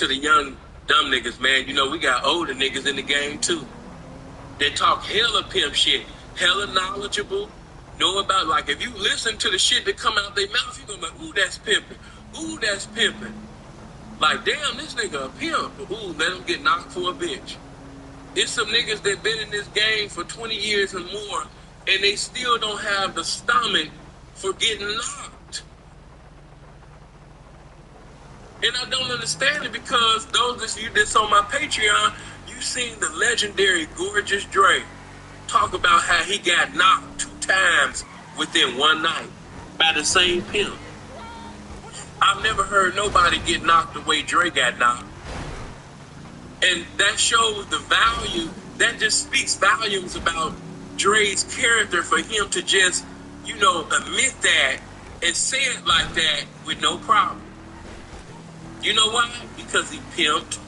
to the young dumb niggas, man. You know, we got older niggas in the game too. They talk hella pimp shit, hella knowledgeable, know about, like, if you listen to the shit that come out their mouth, you gonna be like, ooh, that's pimping. Ooh, that's pimping. Like, damn, this nigga a pimp. Ooh, let him get knocked for a bitch. It's some niggas that been in this game for 20 years and more, and they still don't have the stomach for getting knocked. And I don't understand it, because those of you that's on my Patreon, you seen the legendary Gorgeous Dre talk about how he got knocked 2 times within one night by the same pimp. I've never heard nobody get knocked the way Dre got knocked. And that shows the value, that just speaks volumes about Dre's character, for him to just, you know, admit that and say it like that with no problem. You know why? Because he pimped.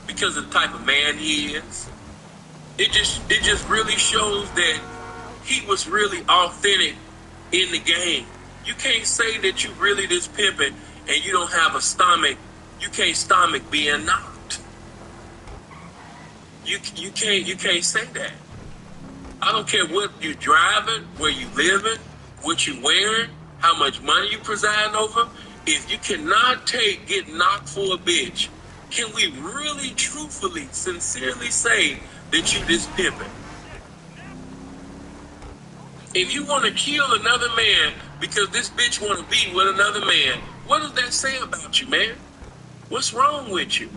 Because of the type of man he is. It just really shows that he was really authentic in the game. You can't say that you really this pimping and you don't have a stomach. You can't stomach being knocked. You can't say that. I don't care what you driving, where you living, what you wearing, how much money you preside over. If you cannot get knocked for a bitch, can we really, truthfully, sincerely say that you this pimping? If you want to kill another man because this bitch want to be with another man, what does that say about you, man? What's wrong with you?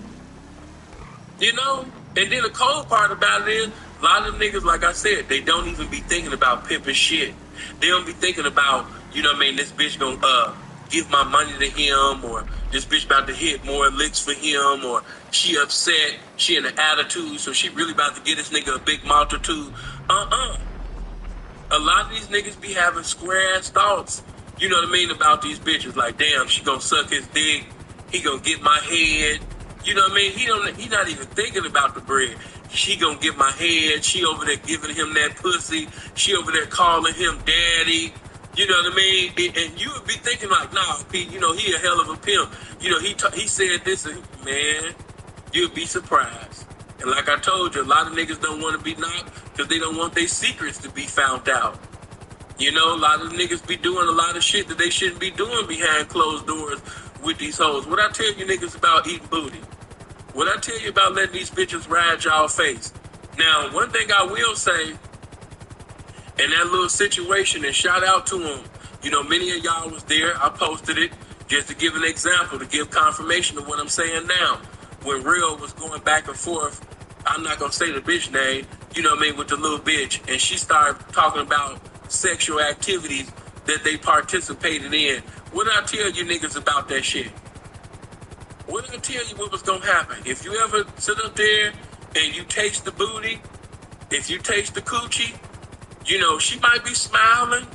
You know? And then the cold part about it is, a lot of them niggas, like I said, they don't even be thinking about pimping shit. They don't be thinking about, you know what I mean, this bitch gonna give my money to him, or this bitch about to hit more licks for him, or she upset, she in an attitude, so she really about to get this nigga a big multitude. A lot of these niggas be having square ass thoughts, you know what I mean, about these bitches. Like, damn, she gonna suck his dick, he gonna get my head. You know what I mean? He not even thinking about the bread. She gonna get my head. She over there giving him that pussy. She over there calling him daddy. You know what I mean? And you would be thinking like, nah, Pete, you know, he a hell of a pimp. You know, he said this, and man, you'd be surprised. And like I told you, a lot of niggas don't want to be knocked because they don't want their secrets to be found out. You know, a lot of niggas be doing a lot of shit that they shouldn't be doing behind closed doors with these hoes. What I tell you niggas about eating booty? What I tell you about letting these bitches ride y'all face? Now, one thing I will say, in that little situation, and shout out to them, you know, many of y'all was there. I posted it just to give an example, to give confirmation of what I'm saying now. When Real was going back and forth, I'm not going to say the bitch name, you know what I mean, with the little bitch, and she started talking about sexual activities that they participated in. What did I tell you niggas about that shit? What did I tell you what was going to happen? If you ever sit up there and you taste the booty, if you taste the coochie, you know, she might be smiling,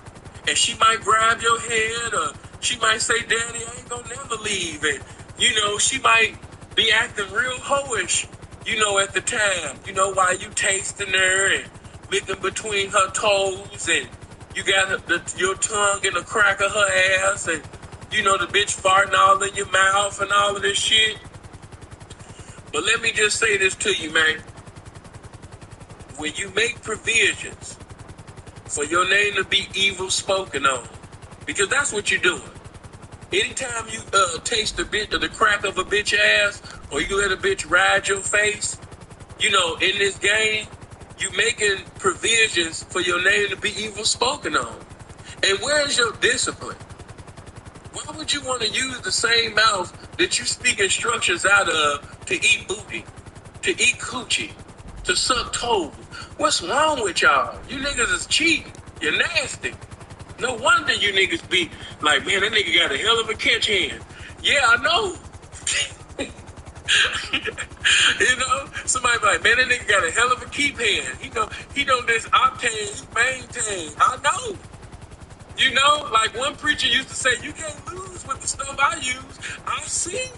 and she might grab your head, or she might say, Daddy, I ain't gonna never leave. And, you know, she might be acting real hoish, you know, at the time, you know, while you tasting her and licking between her toes, and you got your tongue in the crack of her ass, and, you know, the bitch farting all in your mouth and all of this shit. But let me just say this to you, man. When you make provisions for your name to be evil spoken on, because that's what you're doing. Anytime you taste the crack of a bitch ass, or you let a bitch ride your face, you know, in this game, you making provisions for your name to be evil spoken on. And where's your discipline? Why would you want to use the same mouth that you speak instructions out of to eat booty, to eat coochie, to suck toes? What's wrong with y'all? You niggas is cheating. You're nasty. No wonder you niggas be like, man, that nigga got a hell of a catch hand. Yeah, I know. You know, somebody be like, man, that nigga got a hell of a keep hand. He know this octane, maintain. I know. You know, like one preacher used to say, you can't lose with the stuff I use. I see.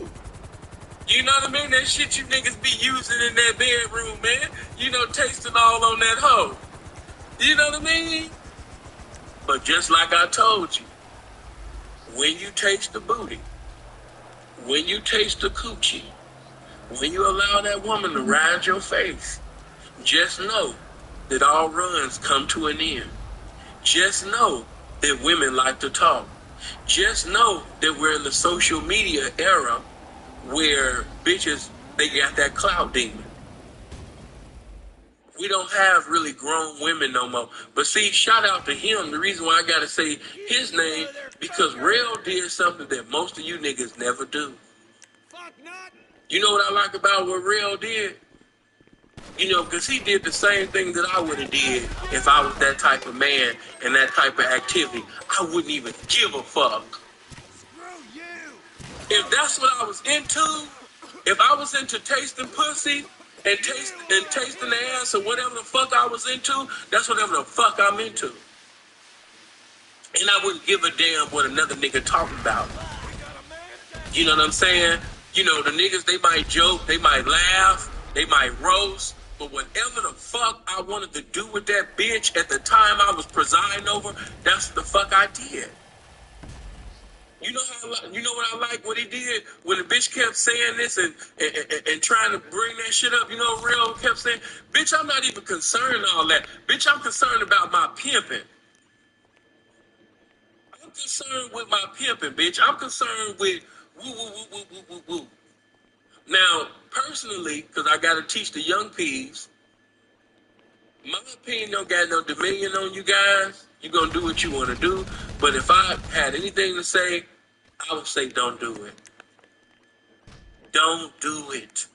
You know what I mean? That shit you niggas be using in that bedroom, man. You know, tasting all on that hoe. You know what I mean? But just like I told you, when you taste the booty, when you taste the coochie, When you allow that woman to ride your face, just know that all runs come to an end. Just know that women like to talk. Just know that we're in the social media era where bitches, they got that clout demon. We don't have really grown women no more. But see, shout out to him. The reason why I gotta say his name, because Rail did something that most of you niggas never do. You know what I like about what Rail did? You know, because he did the same thing that I would have did if I was that type of man and that type of activity. I wouldn't even give a fuck. If that's what I was into, if I was into tasting pussy and tasting the ass or whatever the fuck I was into, that's whatever the fuck I'm into. And I wouldn't give a damn what another nigga talking about. You know what I'm saying? You know, the niggas, they might joke, they might laugh, they might roast, but whatever the fuck I wanted to do with that bitch at the time I was presiding over, that's the fuck I did. You know what I like what he did when the bitch kept saying this and trying to bring that shit up. You know, Real kept saying, "Bitch, I'm not even concerned all that. Bitch, I'm concerned about my pimping. I'm concerned with my pimping, bitch. I'm concerned with woo woo woo woo woo woo woo." Now, personally, because I got to teach the young peas, my opinion don't got no dominion on you guys. You're going to do what you want to do. But if I had anything to say, I would say don't do it. Don't do it.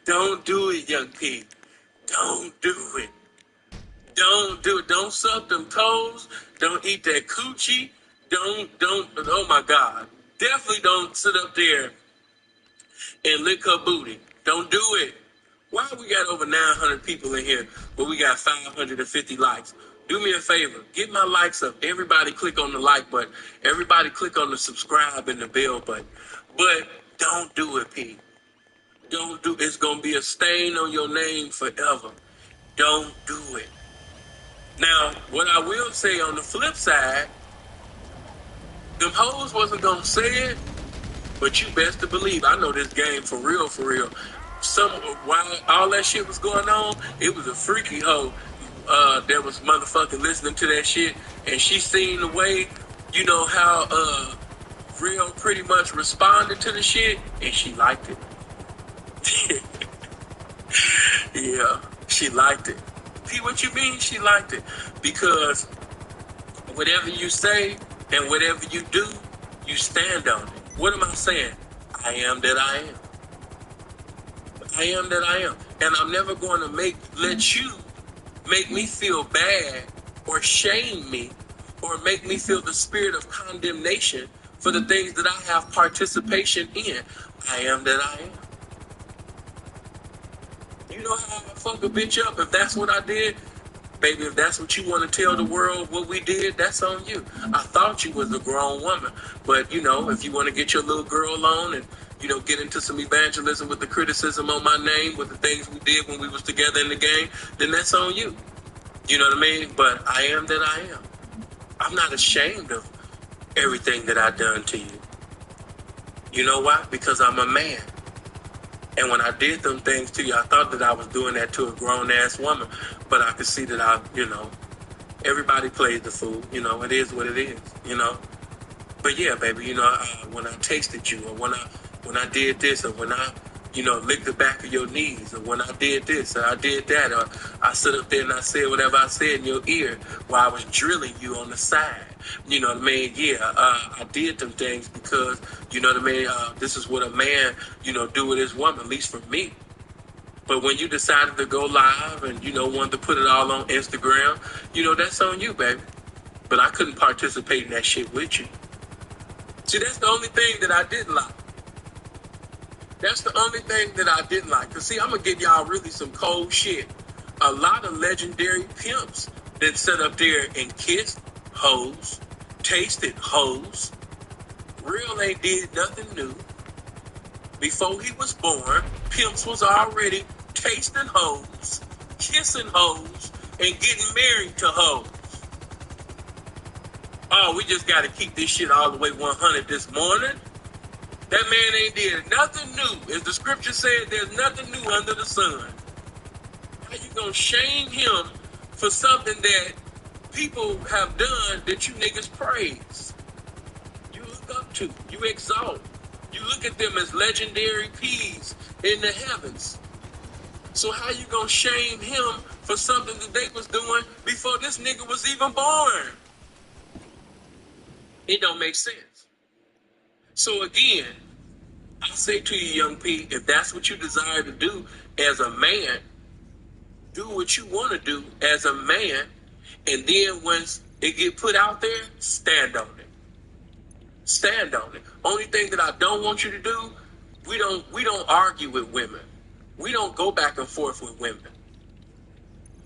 Don't do it, young P. Don't do it. Don't do it. Don't suck them toes. Don't eat that coochie. Don't, oh my God. Definitely don't sit up there and lick her booty. Don't do it. Why we got over 900 people in here, but we got 550 likes? Do me a favor. Get my likes up. Everybody click on the like button. Everybody click on the subscribe and the bell button. But don't do it, P. Don't do it. It's going to be a stain on your name forever. Don't do it. Now, what I will say on the flip side, them hoes wasn't going to say it, but you best to believe, I know this game for real, for real. While all that shit was going on, it was a freaky hoe that was motherfucking listening to that shit, and she seen the way, you know, how Real pretty much responded to the shit, and she liked it. Yeah, she liked it. See what you mean? She liked it. Because whatever you say and whatever you do, you stand on it. What am I saying? I am that I am. I am that I am. And I'm never going to let you make me feel bad or shame me or make me feel the spirit of condemnation for the things that I have participation in. I am that I am. You know how I fuck a bitch up if that's what I did? Baby, if that's what you want to tell the world what we did, that's on you. I thought you was a grown woman. But, you know, if you want to get your little girl on and, you know, get into some evangelism with the criticism on my name, with the things we did when we was together in the game, then that's on you. You know what I mean? But I am that I am. I'm not ashamed of everything that I done to you. You know why? Because I'm a man. And when I did them things to you, I thought that I was doing that to a grown-ass woman. But I could see that everybody plays the fool. You know, it is what it is, you know. But yeah, baby, you know, when I tasted you, or when I did this, or when I, you know, licked the back of your knees, or when I did this, or I did that, or I stood up there and I said whatever I said in your ear while I was drilling you on the side. You know what I mean? Yeah, I did them things because, you know what I mean, this is what a man, you know, do with his woman, at least for me. But when you decided to go live and, you know, wanted to put it all on Instagram, you know, that's on you, baby. But I couldn't participate in that shit with you. See, that's the only thing that I didn't like. That's the only thing that I didn't like. Because, see, I'm going to give y'all really some cold shit. A lot of legendary pimps that sit up there and kissed hoes, tasted hoes. Real ain't did nothing new. Before he was born, pimps was already tasting hoes, kissing hoes, and getting married to hoes. Oh, we just got to keep this shit all the way 100 this morning? That man ain't did nothing new. As the scripture said, there's nothing new under the sun. How you gonna shame him for something that people have done that you niggas praise? You look up to, you exalt. You look at them as legendary P's in the heavens. So how you gonna shame him for something that they was doing before this nigga was even born? It don't make sense. So again, I say to you, young P, if that's what you desire to do as a man, do what you want to do as a man, and then once it get put out there, stand on it. Stand on it. Only thing that I don't want you to do, we don't argue with women. We don't go back and forth with women.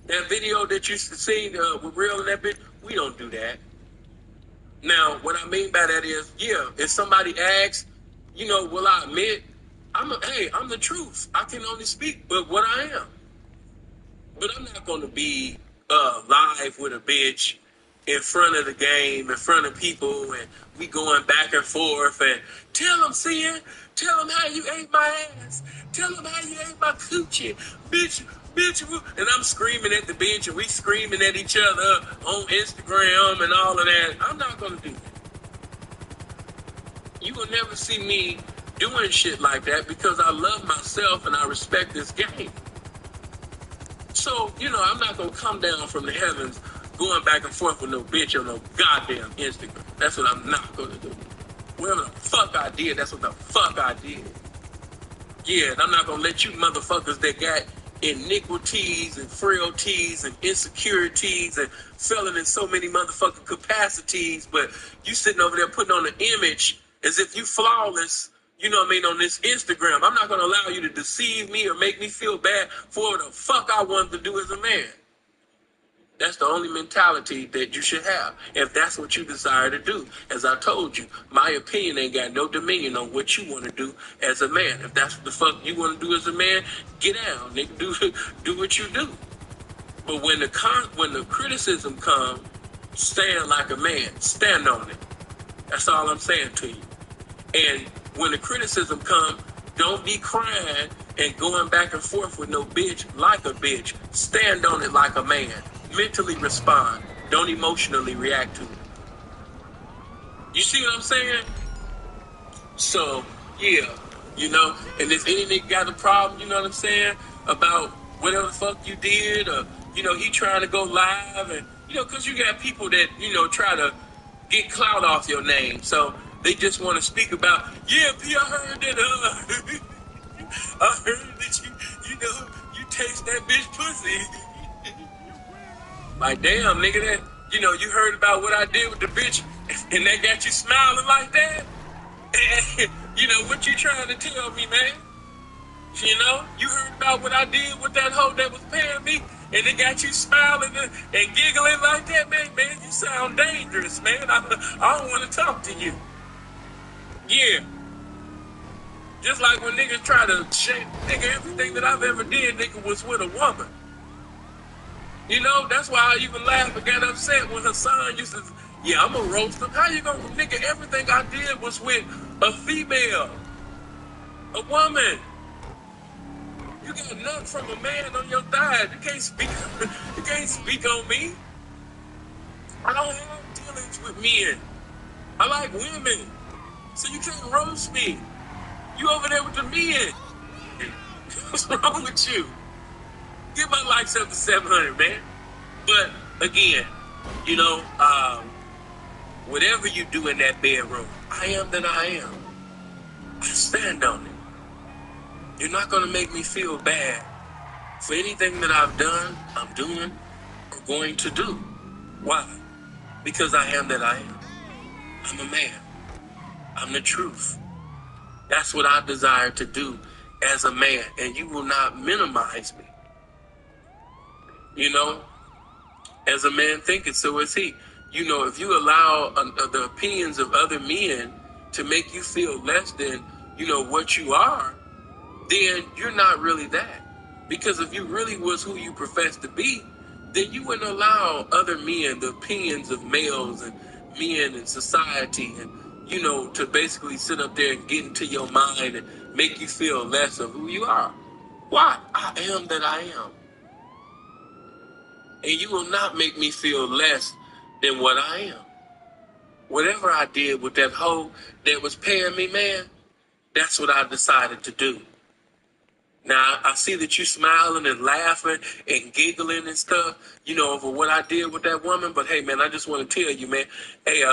That video that you seen with Real and that bitch, we don't do that. Now, what I mean by that is, yeah, if somebody asks, will I admit, I'm the truth. I can only speak but what I am. But I'm not going to be live with a bitch in front of the game, in front of people, and we going back and forth, and tell them, tell them how you ate my ass. Tell them how you ate my coochie. Bitch, and I'm screaming at the bitch, and we screaming at each other on Instagram and all of that. I'm not going to do that. You will never see me doing shit like that because I love myself and I respect this game. So, I'm not going to come down from the heavens going back and forth with no bitch on no goddamn Instagram. That's what I'm not going to do. Whatever the fuck I did, that's what the fuck I did. Yeah, and I'm not going to let you motherfuckers that got iniquities and frailties and insecurities and failing in so many motherfucking capacities, but you sitting over there putting on an image as if you flawless, on this Instagram. I'm not going to allow you to deceive me or make me feel bad for what the fuck I wanted to do as a man. That's the only mentality that you should have, if that's what you desire to do. As I told you, my opinion ain't got no dominion on what you want to do as a man. If that's what the fuck you want to do as a man, get down, nigga. Do what you do. But when the criticism comes, stand like a man. Stand on it. That's all I'm saying to you. And when the criticism comes, don't be crying and going back and forth with no bitch like a bitch. Stand on it like a man. Mentally respond. Don't emotionally react to it. You see what I'm saying? So, yeah, and if any nigga got a problem, you know what I'm saying, about whatever the fuck you did, or, he trying to go live, and, because you got people that, try to get clout off your name, so they just want to speak about, yeah, P, I heard that, I heard that you taste that bitch pussy. Like, damn, nigga, that, you heard about what I did with the bitch, and that got you smiling like that? And, what you trying to tell me, man? You heard about what I did with that hoe that was paying me, and it got you smiling and giggling like that, man? Man, you sound dangerous, man. I don't want to talk to you. Yeah. Just like when niggas try to shame, nigga, everything that I've ever did, nigga, was with a woman. That's why I even laughed and got upset when her son used to, yeah, I'm a roaster. How you gonna, nigga, everything I did was with a female, a woman. You got nut from a man on your thigh. You can't speak on me. I don't have dealings with men. I like women. So you can't roast me. You over there with the men. What's wrong with you? Get my likes up to 700, man. But again, whatever you do in that bedroom, I am that I am. I stand on it. You're not going to make me feel bad for anything that I've done, I'm doing, or going to do. Why? Because I am that I am. I'm a man. I'm the truth. That's what I desire to do as a man, and you will not minimize me. As a man thinketh, so is he. If you allow the opinions of other men to make you feel less than, what you are, then you're not really that. Because if you really was who you profess to be, then you wouldn't allow other men, the opinions of males and men in society and to basically sit up there and get into your mind and make you feel less of who you are. Why? I am that I am. And you will not make me feel less than what I am. Whatever I did with that hoe that was paying me, man, that's what I decided to do. Now, I see that you smiling and laughing and giggling and stuff, over what I did with that woman. But, hey, man, I just want to tell you, man, hey,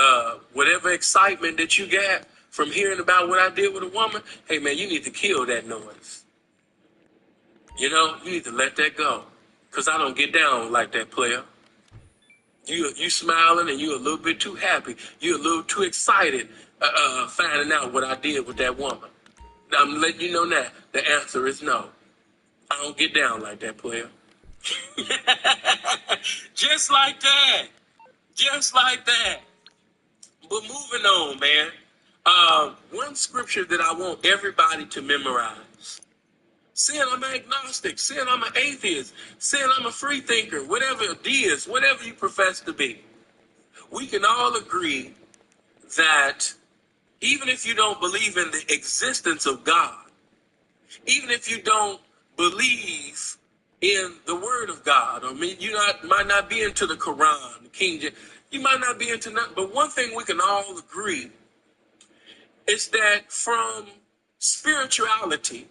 whatever excitement that you got from hearing about what I did with a woman, hey, man, you need to kill that noise. You need to let that go. Because I don't get down like that, player. You smiling and you a little bit too happy. You a little too excited finding out what I did with that woman. Now, I'm letting you know now, the answer is no. I don't get down like that, player. Just like that. Just like that. But moving on, man. One scripture that I want everybody to memorize. Saying I'm an agnostic, saying I'm an atheist, saying I'm a free thinker, whatever it is, whatever you profess to be. We can all agree that even if you don't believe in the existence of God, even if you don't believe in the Word of God, might not be into the Quran, the King James, you might not be into nothing, but one thing we can all agree is that from spirituality,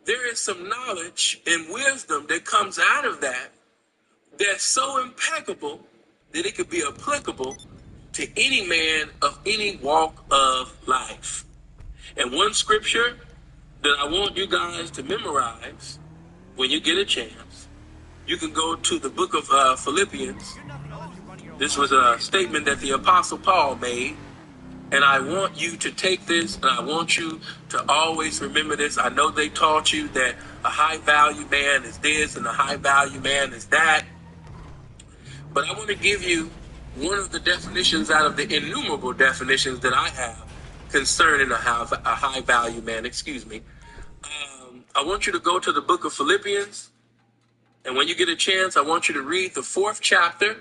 there is some knowledge and wisdom that comes out of that that's so impeccable that it could be applicable to any man of any walk of life. And one scripture that I want you guys to memorize when you get a chance, you can go to the book of Philippians. This was a statement that the Apostle Paul made. And I want you to take this, and I want you to always remember this. I know they taught you that a high-value man is this and a high-value man is that. But I want to give you one of the definitions out of the innumerable definitions that I have concerning a high-value man. I want you to go to the book of Philippians, and when you get a chance, I want you to read the 4th chapter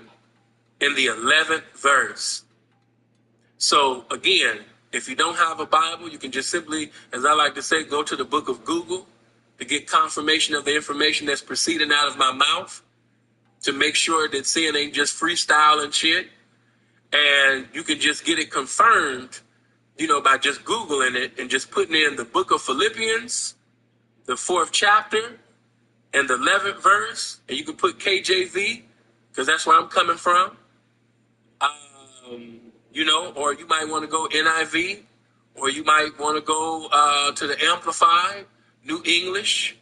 in the 11th verse. So, again, if you don't have a Bible, you can just simply, as I like to say, go to the book of Google to get confirmation of the information that's proceeding out of my mouth, to make sure that sin ain't just freestyle and shit. And you can just get it confirmed, by just Googling it and just putting in the book of Philippians, the 4th chapter, and the 11th verse. And you can put KJV, because that's where I'm coming from. Or you might want to go NIV, or you might want to go to the Amplified, New English,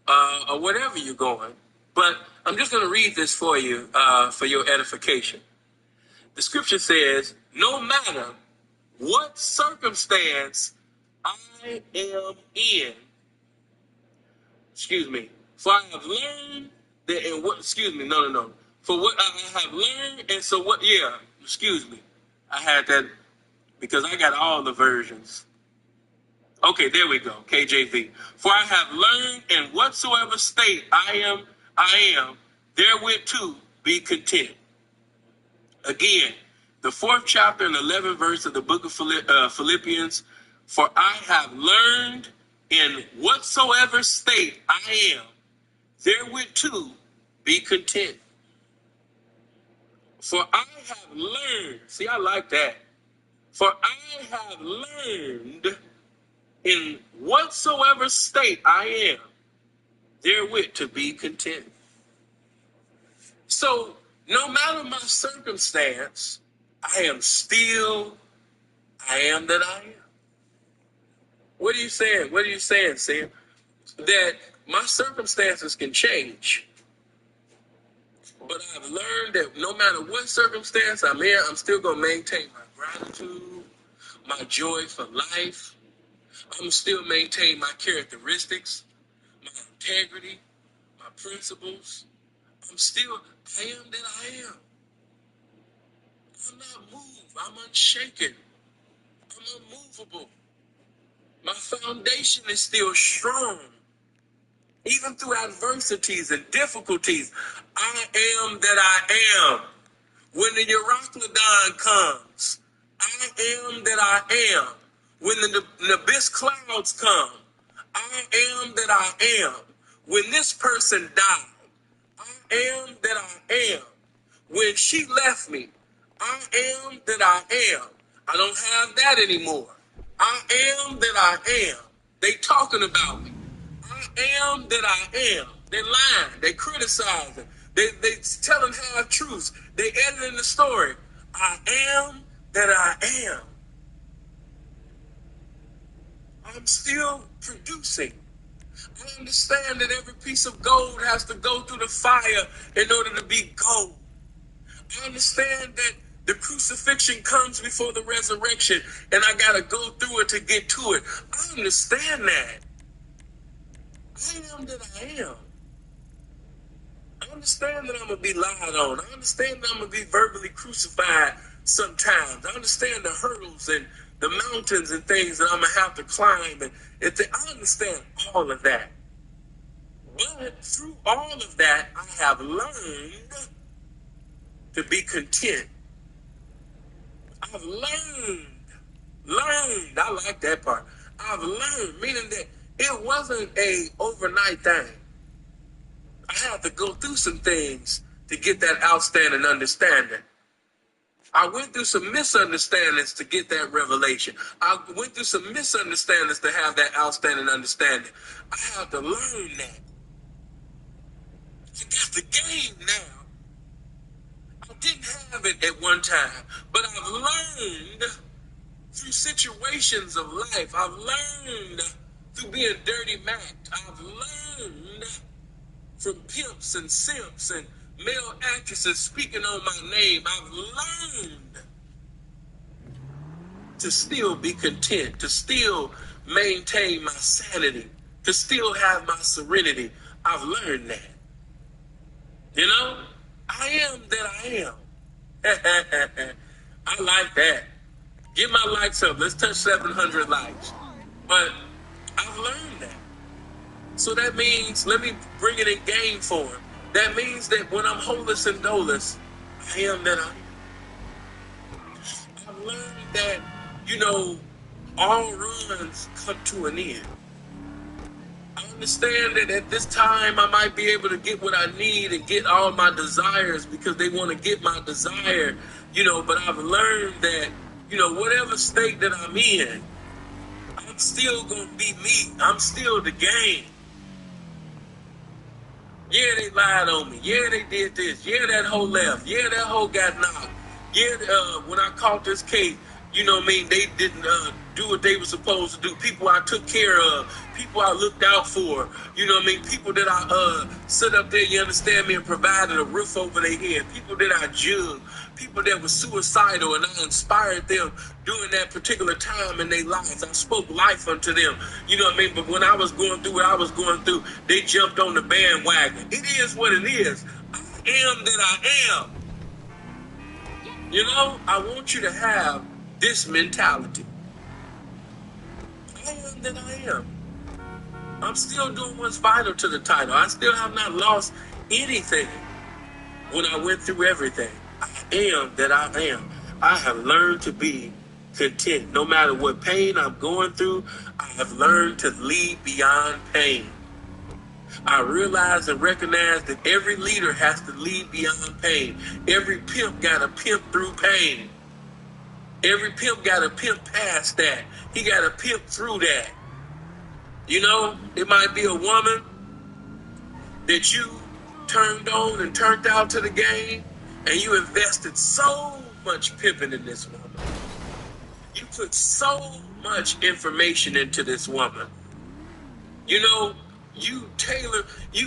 or whatever you're going. But I'm just going to read this for you for your edification. The scripture says, no matter what circumstance I am in, for I have learned that in what, for what I have learned, and so what, I had that because I got all the versions. Okay, there we go, KJV. For I have learned in whatsoever state I am, therewith too be content. Again, the 4th chapter and 11th verse of the book of Philippians, for I have learned in whatsoever state I am, therewith too be content. For I have learned, see, I like that. For I have learned in whatsoever state I am, therewith to be content. So, no matter my circumstance, I am that I am. What are you saying? What are you saying, Sam? That my circumstances can change. But I've learned that no matter what circumstance I'm in, I'm still going to maintain my gratitude, my joy for life. I'm still maintain my characteristics, my integrity, my principles. I am that I am. I'm not moved. I'm unshaken. I'm unmovable. My foundation is still strong. Even through adversities and difficulties, I am that I am. When the Euroclydon comes, I am that I am. When the abyss clouds come, I am that I am. When this person died, I am that I am. When she left me, I am that I am. I don't have that anymore. I am that I am. They talking about me. I am that I am. They lying. They criticizing. They telling half truths. They editing the story. I am that I am. I'm still producing. I understand that every piece of gold has to go through the fire in order to be gold. I understand that the crucifixion comes before the resurrection, and I got to go through it to get to it. I understand that. I am that I am. I understand that I'm going to be lied on. I understand that I'm going to be verbally crucified sometimes. I understand the hurdles and the mountains and things that I'm going to have to climb. And I understand all of that. But through all of that, I have learned to be content. I've learned, I like that part. I've learned, meaning that it wasn't a overnight thing. I had to go through some things to get that outstanding understanding. I went through some misunderstandings to get that revelation. I went through some misunderstandings to have that outstanding understanding. I have to learn that. I got the game now. I didn't have it at one time, but I've learned through situations of life. I've learned through being dirty Mac. I've learned from pimps and simps and male actresses speaking on my name. I've learned to still be content, to still maintain my sanity, to still have my serenity. I've learned that. You know, I am that I am. I like that. Get my likes up. Let's touch 700 likes. But I've learned that. So that means, let me bring it in game form. That means that when I'm holeless and doleless, I am that I am. I've learned that, you know, all runs come to an end. I understand that at this time I might be able to get what I need and get all my desires because they want to get my desire, you know, but I've learned that, you know, whatever state that I'm in, I'm still going to be me. I'm still the game. Yeah, they lied on me. Yeah, they did this. Yeah, that hoe left. Yeah, that hoe got knocked. Yeah, when I caught this case, you know what I mean, they didn't do what they were supposed to do. People I took care of, people I looked out for, you know what I mean, people that I sit up there, you understand me, and provided a roof over their head, people that I judged, people that were suicidal, and I inspired them during that particular time in their lives. I spoke life unto them, you know what I mean, but when I was going through what I was going through, they jumped on the bandwagon. It is what it is. I am that I am. You know, I want you to have this mentality. I am that I am. I'm still doing what's vital to the title. I still have not lost anything when I went through everything. I am that I am. I have learned to be content. No matter what pain I'm going through, I have learned to lead beyond pain. I realize and recognize that every leader has to lead beyond pain. Every pimp got to pimp through pain. Every pimp got to pimp past that. He got to pimp through that. You know, it might be a woman that you turned on and turned out to the game, and you invested so much pimping in this woman. You put so much information into this woman. You know, you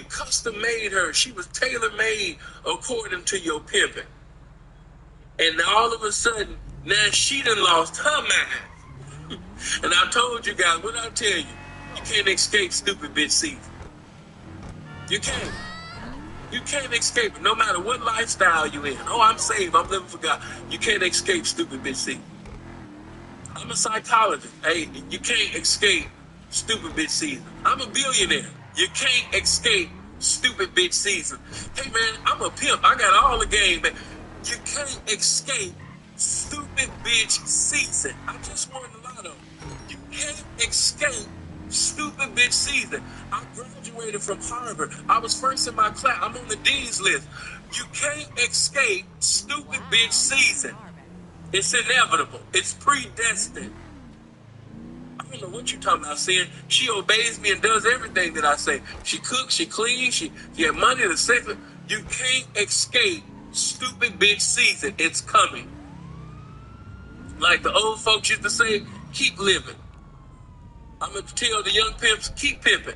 custom made her. She was tailor-made according to your pimping. And all of a sudden, now she done lost her mind. And I told you guys, what I tell you, you can't escape stupid bitch season. You can't. You can't escape it, no matter what lifestyle you in. Oh, I'm saved, I'm living for God. You can't escape stupid bitch season. I'm a psychologist. Hey, you can't escape stupid bitch season. I'm a billionaire. You can't escape stupid bitch season. Hey man, I'm a pimp. I got all the game, man. You can't escape stupid stupid bitch season. I just won the lotto. You can't escape stupid bitch season. I graduated from Harvard. I was first in my class. I'm on the dean's list. You can't escape stupid bitch season. It's inevitable. It's predestined. I don't know what you're talking about, saying she obeys me and does everything that I say. She cooks, she cleans, she has money to save. You can't escape stupid bitch season. It's coming. Like the old folks used to say, keep living. I'm going to tell the young pimps, keep pimping.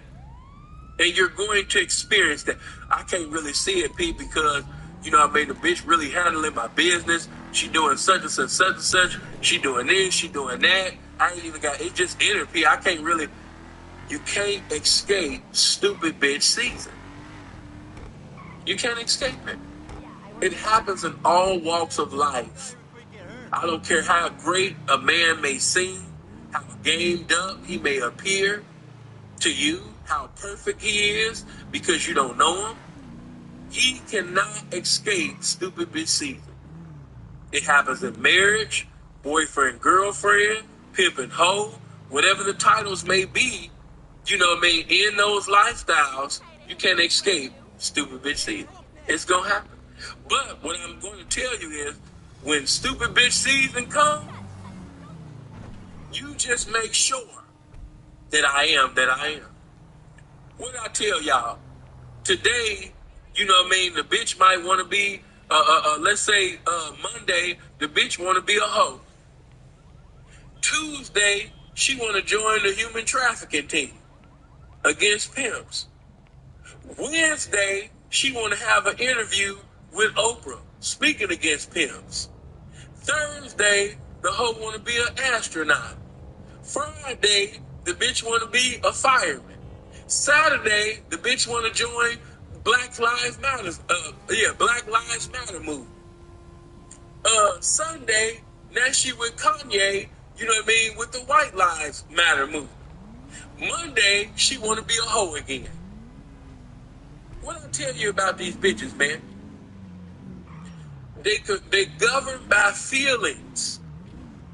And you're going to experience that. I can't really see it, Pete, because, I made the bitch really handling my business. She doing such and such, such and such. She doing this, she doing that. I ain't even got, it just entered, Pete. I can't really, you can't escape stupid bitch season. You can't escape it. It happens in all walks of life. I don't care how great a man may seem, how gamed up he may appear to you, how perfect he is because you don't know him. He cannot escape stupid bitch season. It happens in marriage, boyfriend, girlfriend, pimp and hoe, whatever the titles may be, in those lifestyles, you can't escape stupid bitch season. It's going to happen. But what I'm going to tell you is, when stupid bitch season comes, you just make sure that I am that I am. What I tell y'all, today, the bitch might want to be, let's say Monday, the bitch want to be a hoe. Tuesday, she want to join the human trafficking team against pimps. Wednesday, she want to have an interview with Oprah speaking against pimps. Thursday, the hoe want to be an astronaut. Friday, the bitch want to be a fireman. Saturday, the bitch want to join Black Lives Matter. Black Lives Matter movement. Sunday, now she with Kanye, with the White Lives Matter movement. Monday, she want to be a hoe again. What I tell you about these bitches, man? They govern by feelings.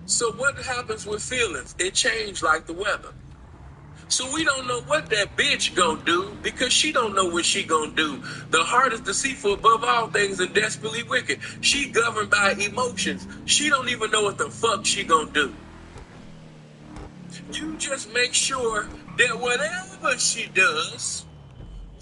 So what happens with feelings? It changes like the weather. So we don't know what that bitch gonna do because she don't know what she gonna do. The heart is deceitful above all things and desperately wicked. She governed by emotions. She don't even know what the fuck she gonna do. You just make sure that whatever she does,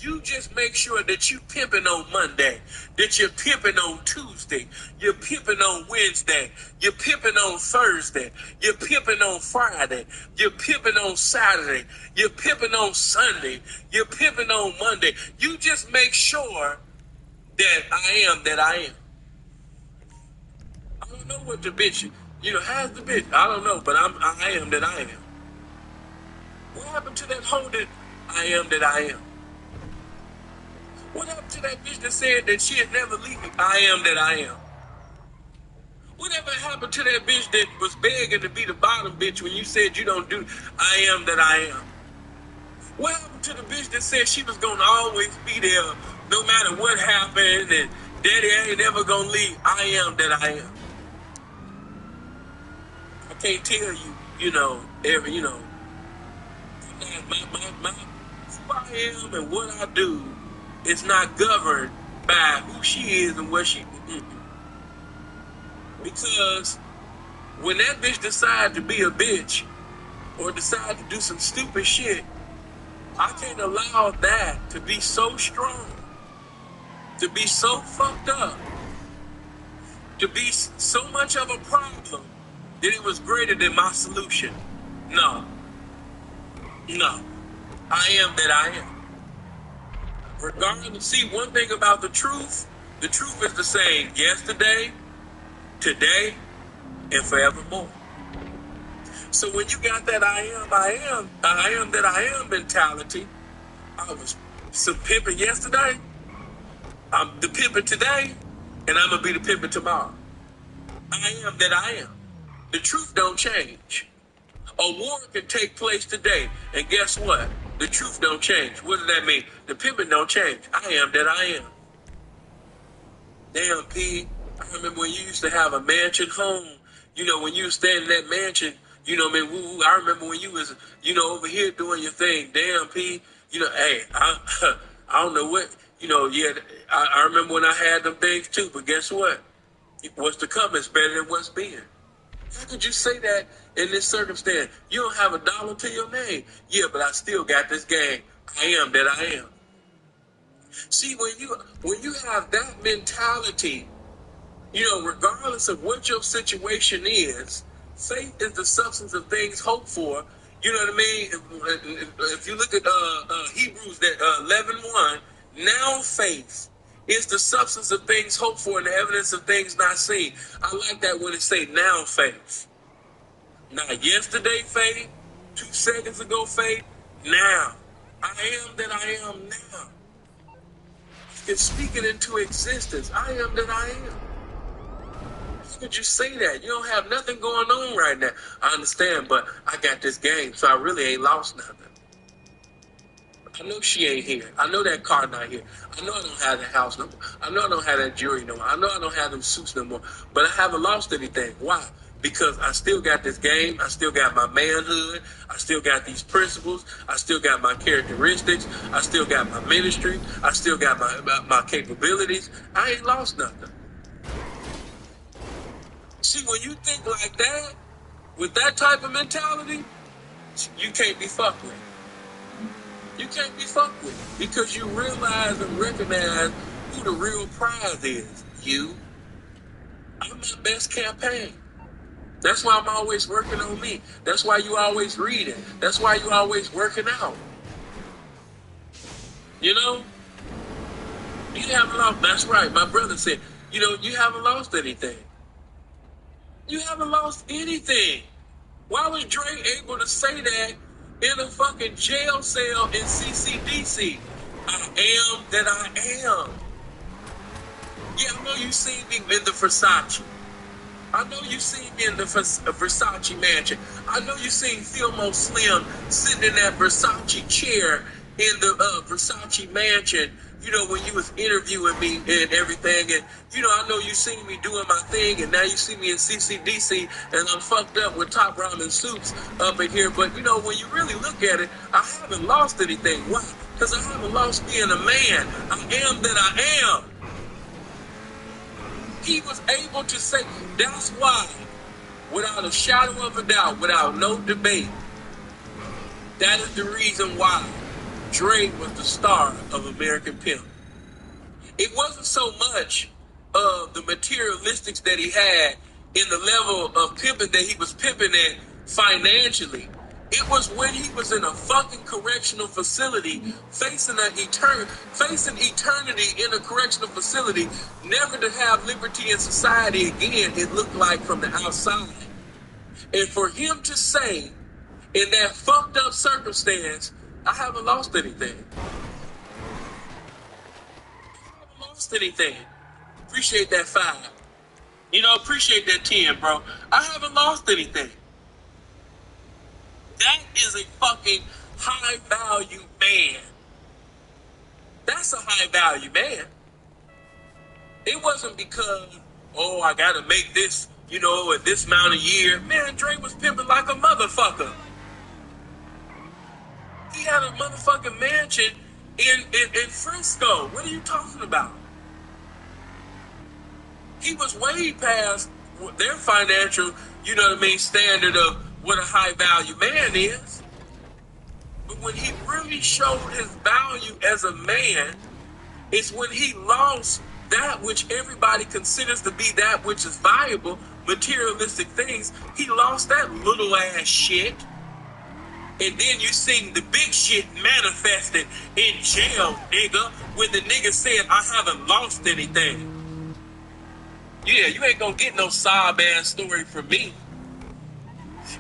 you just make sure that you pimping on Monday, that you're pimping on Tuesday, you're pimping on Wednesday, you're pimping on Thursday, you're pimping on Friday, you're pimping on Saturday, you're pimping on Sunday, you're pimping on Monday. You just make sure that I am that I am. I don't know what the bitch, how's the bitch? I don't know, but I am that I am. What happened to that hoe that I am that I am? What happened to that bitch that said that she had never leave me? I am that I am. Whatever happened to that bitch that was begging to be the bottom bitch when you said you don't do I am that I am? What happened to the bitch that said she was going to always be there no matter what happened and daddy ain't ever going to leave? I am that I am. I can't tell you, my who I am and what I do is not governed by who she is and what she do. Because when that bitch decide to be a bitch or decide to do some stupid shit, I can't allow that to be so strong, to be so fucked up, to be so much of a problem that it was greater than my solution. No. I am that I am. Regardless, see, one thing about the truth is the same yesterday, today, and forevermore. So when you got that I am that I am mentality, I was some pimping yesterday, I'm the pimping today, and I'm going to be the pimping tomorrow. I am that I am. The truth don't change. A war can take place today, and guess what? The truth don't change. What does that mean? The pimping don't change. I am that I am. Damn, P, I remember when you used to have a mansion home, You know, when you were staying in that mansion, you know, man, woo, I remember when you was, you know, over here doing your thing. Damn, P, you know, hey, I don't know what, you know, yeah, I remember when I had them things too, but guess what? What's to come is better than what's been. How could you say that in this circumstance? You don't have a dollar to your name. Yeah, but I still got this game. I am that I am. See, when you have that mentality, you know, regardless of what your situation is, faith is the substance of things hoped for. You know what I mean? If you look at Hebrews that 11:1, now faith is the substance of things hoped for and the evidence of things not seen. I like that when it say now faith. Not yesterday faith, 2 seconds ago faith, now. I am that I am now. It's speaking into existence. I am that I am. How could you say that? You don't have nothing going on right now. I understand, but I got this game, so I really ain't lost nothing. I know she ain't here. I know that car not here. I know I don't have that house no more. I know I don't have that jewelry no more. I know I don't have them suits no more. But I haven't lost anything. Why? Because I still got this game. I still got my manhood. I still got these principles. I still got my characteristics. I still got my ministry. I still got my capabilities. I ain't lost nothing. See, when you think like that, with that type of mentality, you can't be fucked with. You can't be fucked with because you realize and recognize who the real prize is. You. I'm my best campaign. That's why I'm always working on me. That's why you always reading. That's why you always working out. You know? You haven't lost. That's right. My brother said, you know, you haven't lost anything. You haven't lost anything. Why was Dre able to say that in a fucking jail cell in CCDC? I am that I am. Yeah, I know you seen me in the Versace. I know you seen me in the Versace mansion. I know you seen Filmo Slim sitting in that Versace chair in the Versace mansion, you know, when you was interviewing me and everything. And, you know, I know you seen me doing my thing, and now you see me in CCDC, and I'm fucked up with top ramen soups up in here. But, you know, when you really look at it, I haven't lost anything. Why? Because I haven't lost being a man. I am that I am. He was able to say, that's why, without a shadow of a doubt, without no debate, that is the reason why Dre was the star of American Pimp. It wasn't so much of the materialistics that he had in the level of pimping that he was pimping at financially. It was when he was in a fucking correctional facility, facing eternity in a correctional facility, never to have liberty in society again, it looked like from the outside. And for him to say, in that fucked up circumstance, I haven't lost anything. I haven't lost anything. Appreciate that 5. You know, appreciate that 10, bro. I haven't lost anything. That is a fucking high value man. That's a high value man. It wasn't because, oh, I gotta make this, you know, at this amount of year. Man, Dre was pimping like a motherfucker. He had a motherfucking mansion in Frisco. What are you talking about? He was way past their financial, you know what I mean, standard of what a high value man is. But when he really showed his value as a man, it's when he lost that which everybody considers to be that which is valuable, materialistic things. He lost that little ass shit. And then you seen the big shit manifested in jail, nigga, when the nigga said, I haven't lost anything. Yeah, you ain't gonna get no sob-ass story from me.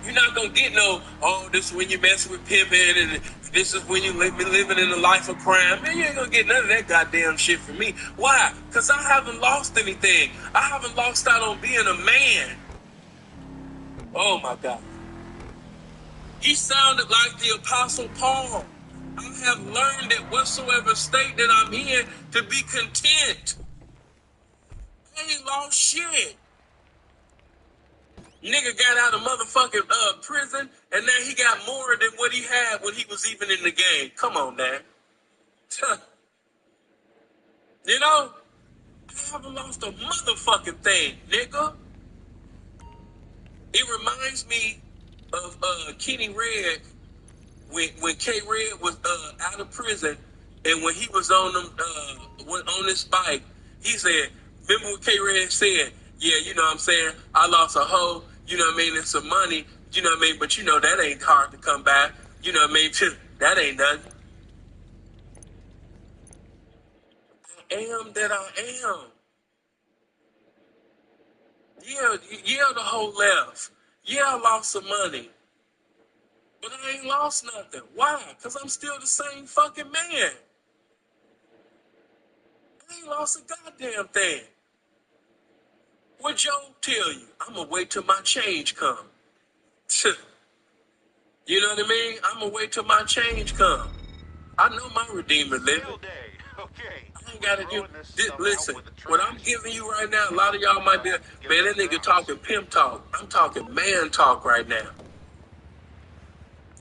You're not gonna get no, oh, this is when you messing with pimping, and this is when you living in a life of crime. Man, you ain't gonna get none of that goddamn shit from me. Why? Because I haven't lost anything. I haven't lost out on being a man. Oh, my God. He sounded like the Apostle Paul. I have learned that whatsoever state that I'm in to be content. I ain't lost shit. Nigga got out of motherfucking prison, and now he got more than what he had when he was even in the game. Come on, man. You know, I haven't lost a motherfucking thing, nigga. It reminds me of Kenny Red when K Red was out of prison, and when he was on on this bike, he said, remember what K Red said? Yeah, you know what I'm saying? I lost a hoe, you know what I mean, and some money, you know what I mean, but you know that ain't hard to come back. You know what I mean? That ain't nothing. I am that I am. Yeah, the hoe left. Yeah, I lost some money. But I ain't lost nothing. Why? Because I'm still the same fucking man. I ain't lost a goddamn thing. What Joe tell you? I'm going to wait till my change come. You know what I mean? I'm going to wait till my change come. I know my Redeemer living. Okay. I ain't got to do this. Listen, what I'm giving you right now, a lot of y'all might be, man, that nigga talking pimp talk. I'm talking man talk right now.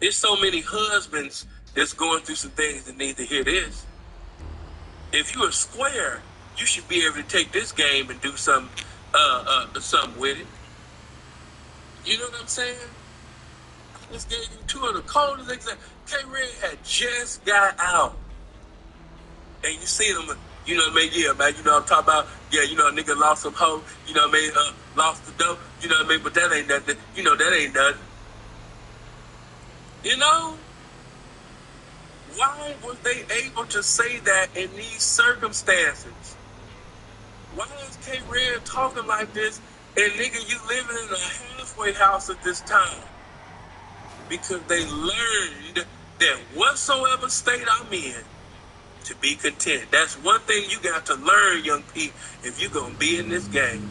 There's so many husbands that's going through some things that need to hear this. If you're a square, you should be able to take this game and do something with it. You know what I'm saying? I just gave you two of the coldest examples. K-Red had just got out. And you see them, you know what I mean? Yeah, man, you know what I'm talking about? Yeah, you know, a nigga lost some hoe, you know what I mean? Lost the dope, you know what I mean? But that ain't nothing. You know, that ain't nothing. You know? Why were they able to say that in these circumstances? Why is K-Red talking like this? And nigga, you living in a halfway house at this time? Because they learned that whatsoever state I'm in, to be content. That's one thing you got to learn, young people, if you're going to be in this game.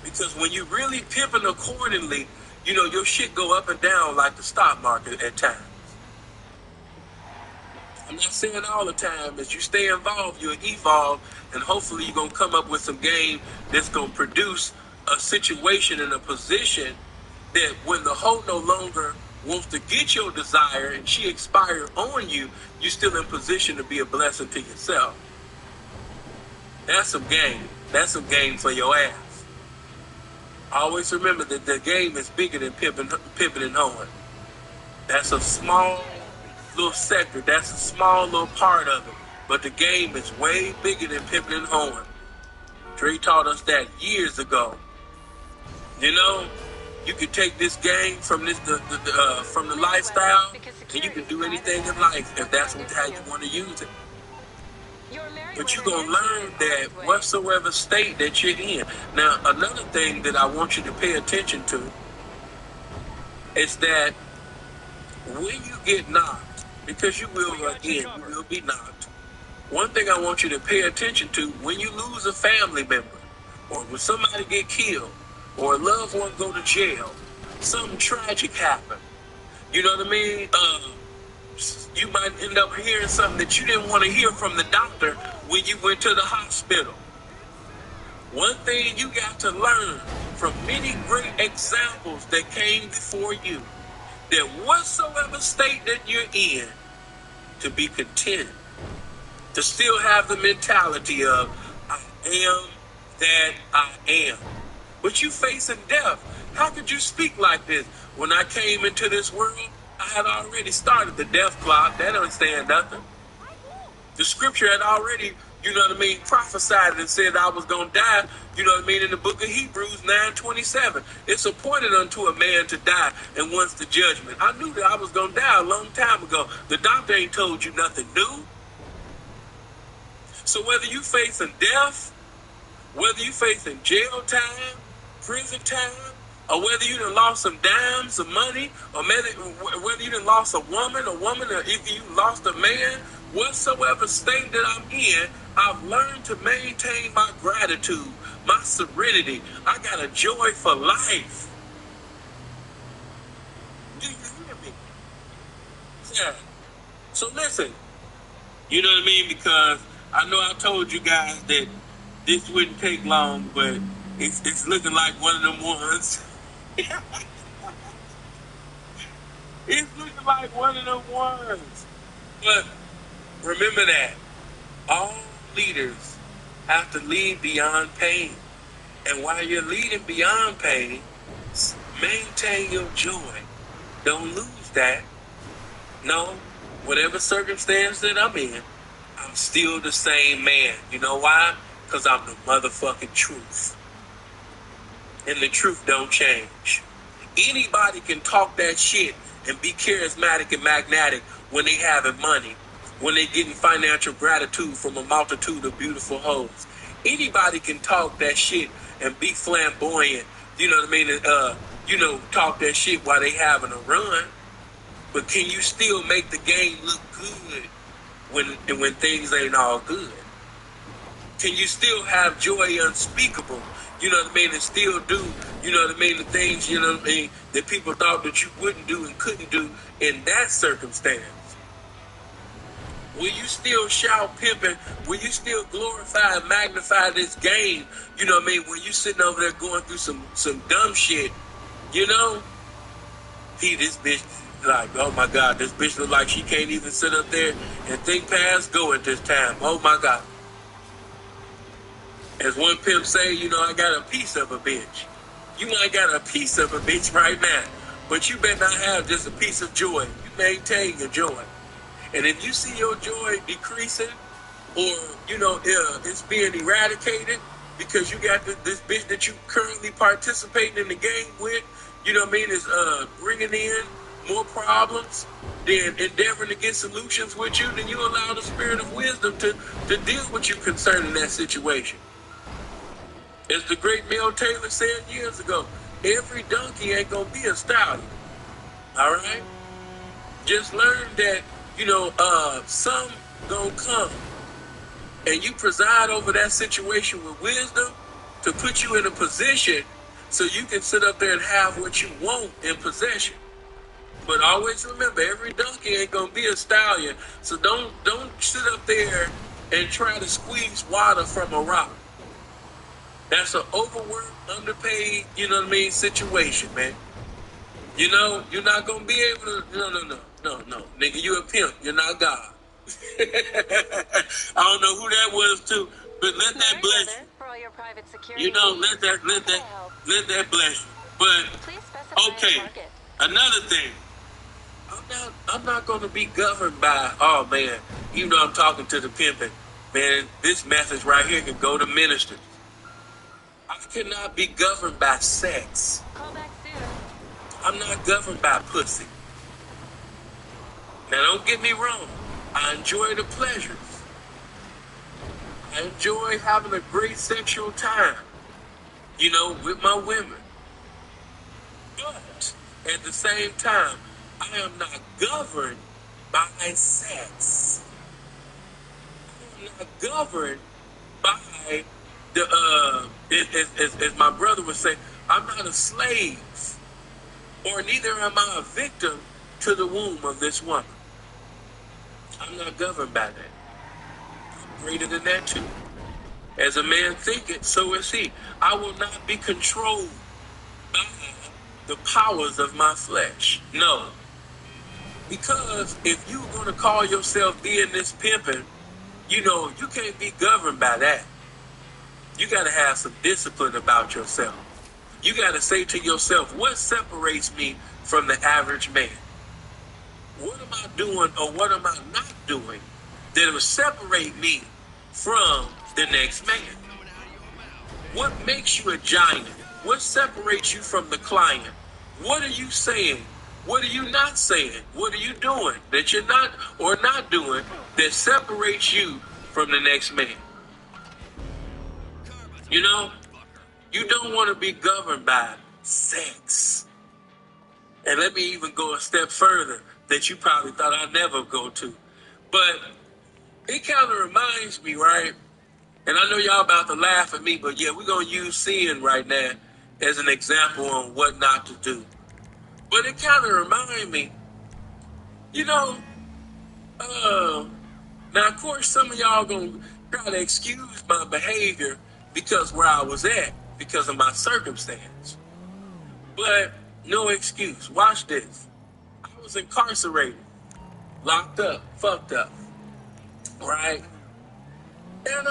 Because when you really pimping accordingly, you know, your shit go up and down like the stock market at times. I'm not saying all the time. As you stay involved, you'll evolve, and hopefully you're going to come up with some game that's going to produce a situation and a position that when the hoe no longer wants to get your desire and she expired on you, you're still in position to be a blessing to yourself. That's some game. That's some game for your ass. Always remember that the game is bigger than pimping and hoeing. That's a small little sector. That's a small little part of it. But the game is way bigger than pimping and hoeing. Dre taught us that years ago. You know, you can take this game from from the lifestyle, and you can do anything in life if that's how you want to use it. But you're going to learn that whatsoever state that you're in. Now, another thing that I want you to pay attention to is that when you get knocked, because you will be knocked, one thing I want you to pay attention to, when you lose a family member, or when somebody get killed, or a loved one go to jail, something tragic happen. You know what I mean? You might end up hearing something that you didn't want to hear from the doctor when you went to the hospital. One thing you got to learn from many great examples that came before you, that whatsoever state that you're in, to be content, to still have the mentality of, I am that I am. But you facing death. How could you speak like this? When I came into this world, I had already started the death clock. That don't stand nothing. The scripture had already, you know what I mean, prophesied and said I was going to die, you know what I mean, in the book of Hebrews 9:27. It's appointed unto a man to die, and once the judgment. I knew that I was going to die a long time ago. The doctor ain't told you nothing new. So whether you facing death, whether you facing jail time, prison time, or whether you done lost some dimes, some money, or whether you done lost a woman, or if you lost a man, whatsoever state that I'm in, I've learned to maintain my gratitude, my serenity. I got a joy for life. Do you hear me? Yeah. So listen, you know what I mean? Because I know I told you guys that this wouldn't take long, but it's looking like one of them ones. He's looking like one of them ones. But remember that all leaders have to lead beyond pain. And while you're leading beyond pain, maintain your joy. Don't lose that. No, whatever circumstance that I'm in, I'm still the same man. You know why? Because I'm the motherfucking truth. And the truth don't change. Anybody can talk that shit and be charismatic and magnetic when they having money, when they getting financial gratitude from a multitude of beautiful hoes. Anybody can talk that shit and be flamboyant, you know what I mean, talk that shit while they having a run. But can you still make the game look good when things ain't all good? Can you still have joy unspeakable, you know what I mean, and still do, you know what I mean, the things, you know what I mean, that people thought that you wouldn't do and couldn't do in that circumstance? Will you still shout pimping? Will you still glorify and magnify this game? You know what I mean? When you sitting over there going through some dumb shit, you know? This bitch, like, oh my God, this bitch look like she can't even sit up there and think past go at this time. Oh my God. As one pimp say, you know, I got a piece of a bitch. You might got a piece of a bitch right now, but you better not have just a piece of joy. You maintain your joy. And if you see your joy decreasing or, you know, it's being eradicated because you got this bitch that you currently participating in the game with, you know what I mean, is bringing in more problems than endeavoring to get solutions with you, then you allow the spirit of wisdom to deal with you concerning that situation. As the great Mel Taylor said years ago, every donkey ain't gonna be a stallion. All right? Just learn that, you know, some gonna come and you preside over that situation with wisdom to put you in a position so you can sit up there and have what you want in possession. But always remember, every donkey ain't gonna be a stallion. So don't sit up there and try to squeeze water from a rock. That's an overworked, underpaid, you know what I mean, situation, man. You know, you're not gonna be able to. No, nigga, you a pimp. You're not God. I don't know who that was to, but let that bless you. For all your private security, you know, let that bless you. But okay, another thing. I'm not gonna be governed by, oh man, even though I'm talking to the pimping, man, this message right here can go to ministers. I cannot be governed by sex. Call back soon. I'm not governed by pussy. Now don't get me wrong. I enjoy the pleasures. I enjoy having a great sexual time, you know, with my women. But at the same time, I am not governed by sex. I am not governed by as my brother would say, I'm not a slave, or neither am I a victim to the womb of this woman. I'm not governed by that. I'm greater than that too. As a man thinketh, so is he. I will not be controlled by the powers of my flesh. No. Because if you're going to call yourself being this pimping, you know, you can't be governed by that. You got to have some discipline about yourself. You got to say to yourself, what separates me from the average man? What am I doing or what am I not doing that will separate me from the next man? What makes you a giant? What separates you from the client? What are you saying? What are you not saying? What are you doing that you're not or not doing that separates you from the next man? You know, you don't want to be governed by sex. And let me even go a step further that you probably thought I'd never go to. But it kind of reminds me, right? And I know y'all about to laugh at me, but yeah, we're going to use sin right now as an example on what not to do. But it kind of reminds me, you know, now of course some of y'all going to try to excuse my behavior because where I was at, because of my circumstance. But no excuse. Watch this. I was incarcerated, locked up, fucked up, right? And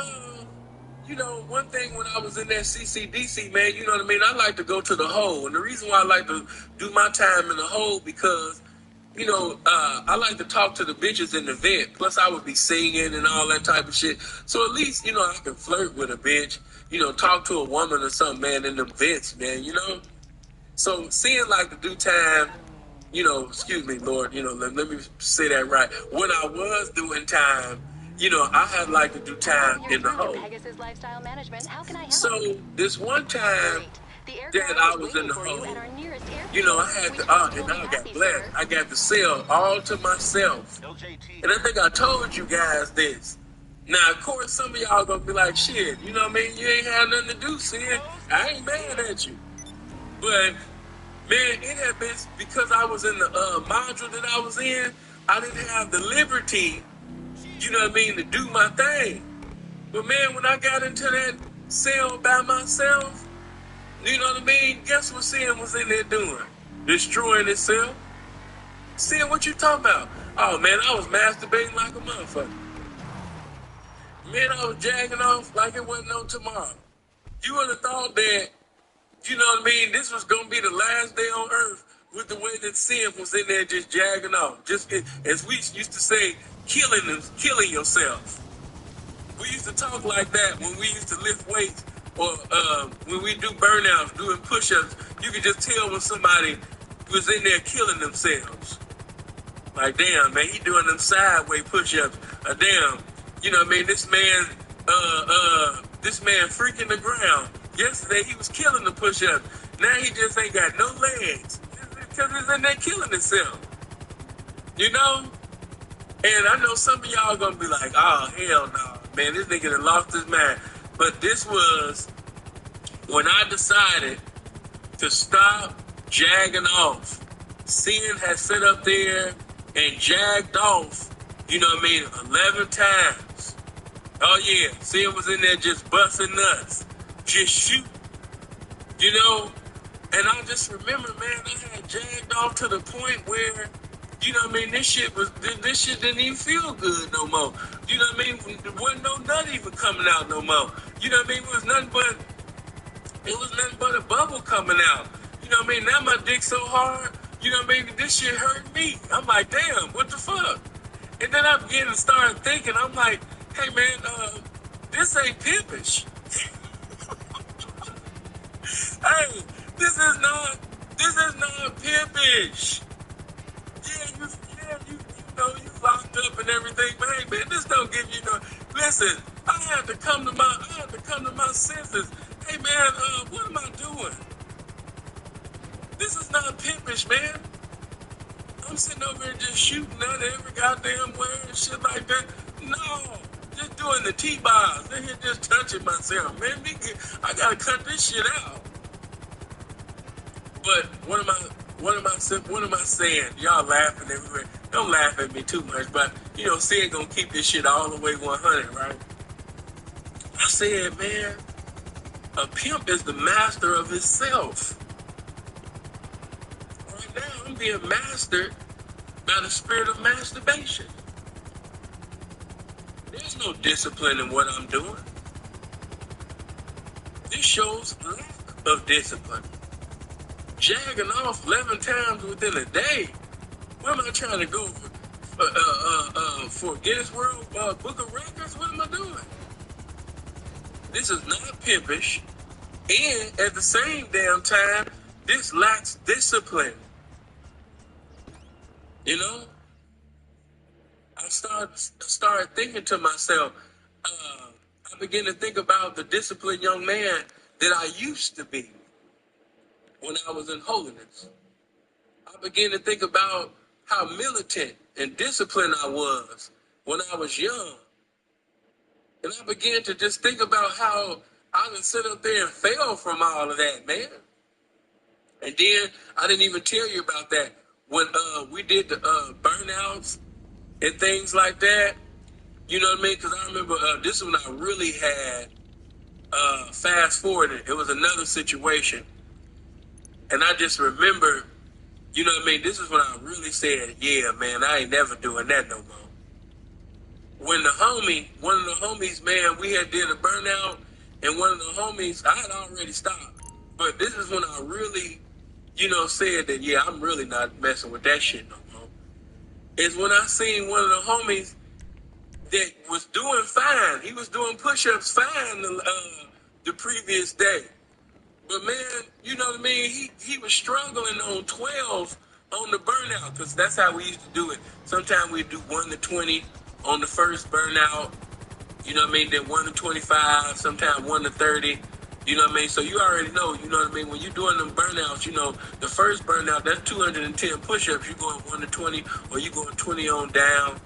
you know, one thing when I was in that CCDC, man, you know what I mean? I like to go to the hole. And the reason why I like to do my time in the hole because, you know, I like to talk to the bitches in the vent. Plus, I would be singing and all that type of shit. So at least, you know, I can flirt with a bitch, you know, talk to a woman or something, man, in the vents, man, you know? So seeing like the do time, you know, excuse me, Lord, you know, let me say that right. When I was doing time, you know, I had like to do time in the hole. So this one time that I was in the hole, you know, I had to, and I got blessed. I got the cell all to myself. And I think I told you guys this. Now, of course, some of y'all gonna be like, shit, you know what I mean? You ain't had nothing to do, Sid. I ain't mad at you. But, man, it had been because I was in the module that I was in, I didn't have the liberty, you know what I mean, to do my thing. But, man, when I got into that cell by myself, you know what I mean, guess what Sin was in there doing? Destroying itself. Sin, what you talking about? Oh, man, I was masturbating like a motherfucker. Man, I was jagging off like it wasn't no tomorrow. You would have thought that, you know what I mean, this was going to be the last day on earth with the way that Sin was in there just jagging off. Just, as we used to say, killing yourself. We used to talk like that when we used to lift weights or when we do burnouts, doing push-ups. You could just tell when somebody was in there killing themselves. Like, damn, man, he doing them sideways push-ups. Damn, you know what I mean, this man freaking the ground. Yesterday, he was killing the push-ups. Now he just ain't got no legs because he's in there killing himself. You know? And I know some of y'all gonna be like, oh, hell no. Man, this nigga done lost his mind. But this was when I decided to stop jagging off. Sin had sit up there and jagged off, you know what I mean, 11 times. Oh, yeah. Sin was in there just busting nuts. Just shooting. You know? And I just remember, man, I had jagged off to the point where, you know what I mean, this shit didn't even feel good no more. You know what I mean? There wasn't no nut even coming out no more. You know what I mean? It was nothing but a bubble coming out. You know what I mean? Now my dick's so hard, you know what I mean? This shit hurt me. I'm like, damn, what the fuck? And then I began to start thinking, I'm like, hey man, this ain't pimpish. Hey, this is not pimpish. You know, you locked up and everything, but hey man, this don't give you no. Listen, I had to come to my senses. Hey man, what am I doing? This is not pimpish, man. I'm sitting over here just shooting out every goddamn where and shit like that. No, just doing the T-bars. They're here just touching myself, man. I gotta cut this shit out. But what am I saying? Y'all laughing everywhere. Don't laugh at me too much, but you know, Sin gonna keep this shit all the way 100, right? I said, man, a pimp is the master of himself. Right now, I'm being mastered by the spirit of masturbation. There's no discipline in what I'm doing. This shows lack of discipline. Jagging off 11 times within a day. Where am I trying to go for Guinness World Book of Records? What am I doing? This is not pimpish, and at the same damn time, this lacks discipline. You know, I started thinking to myself. I began to think about the disciplined young man that I used to be when I was in holiness. I began to think about how militant and disciplined I was when I was young. And I began to just think about how I done sit up there and fell from all of that, man. And then I didn't even tell you about that. When we did the burnouts and things like that, you know what I mean? Because I remember this one I really had fast forwarded. It was another situation. And I just remember, you know what I mean? This is when I really said, yeah, man, I ain't never doing that no more. When one of the homies, man, we had did a burnout, and one of the homies, I had already stopped. But this is when I really, said that, yeah, I'm really not messing with that shit no more. Is when I seen one of the homies that was doing fine. He was doing push-ups fine the previous day. But man, you know what I mean? He was struggling on 12 on the burnout, because that's how we used to do it. Sometimes we'd do 1 to 20 on the first burnout, you know what I mean? Then 1 to 25, sometimes 1 to 30, you know what I mean? So you already know, you know what I mean? When you're doing them burnouts, the first burnout, that's 210 push-ups. You're going 1 to 20, or you're going 20 on down,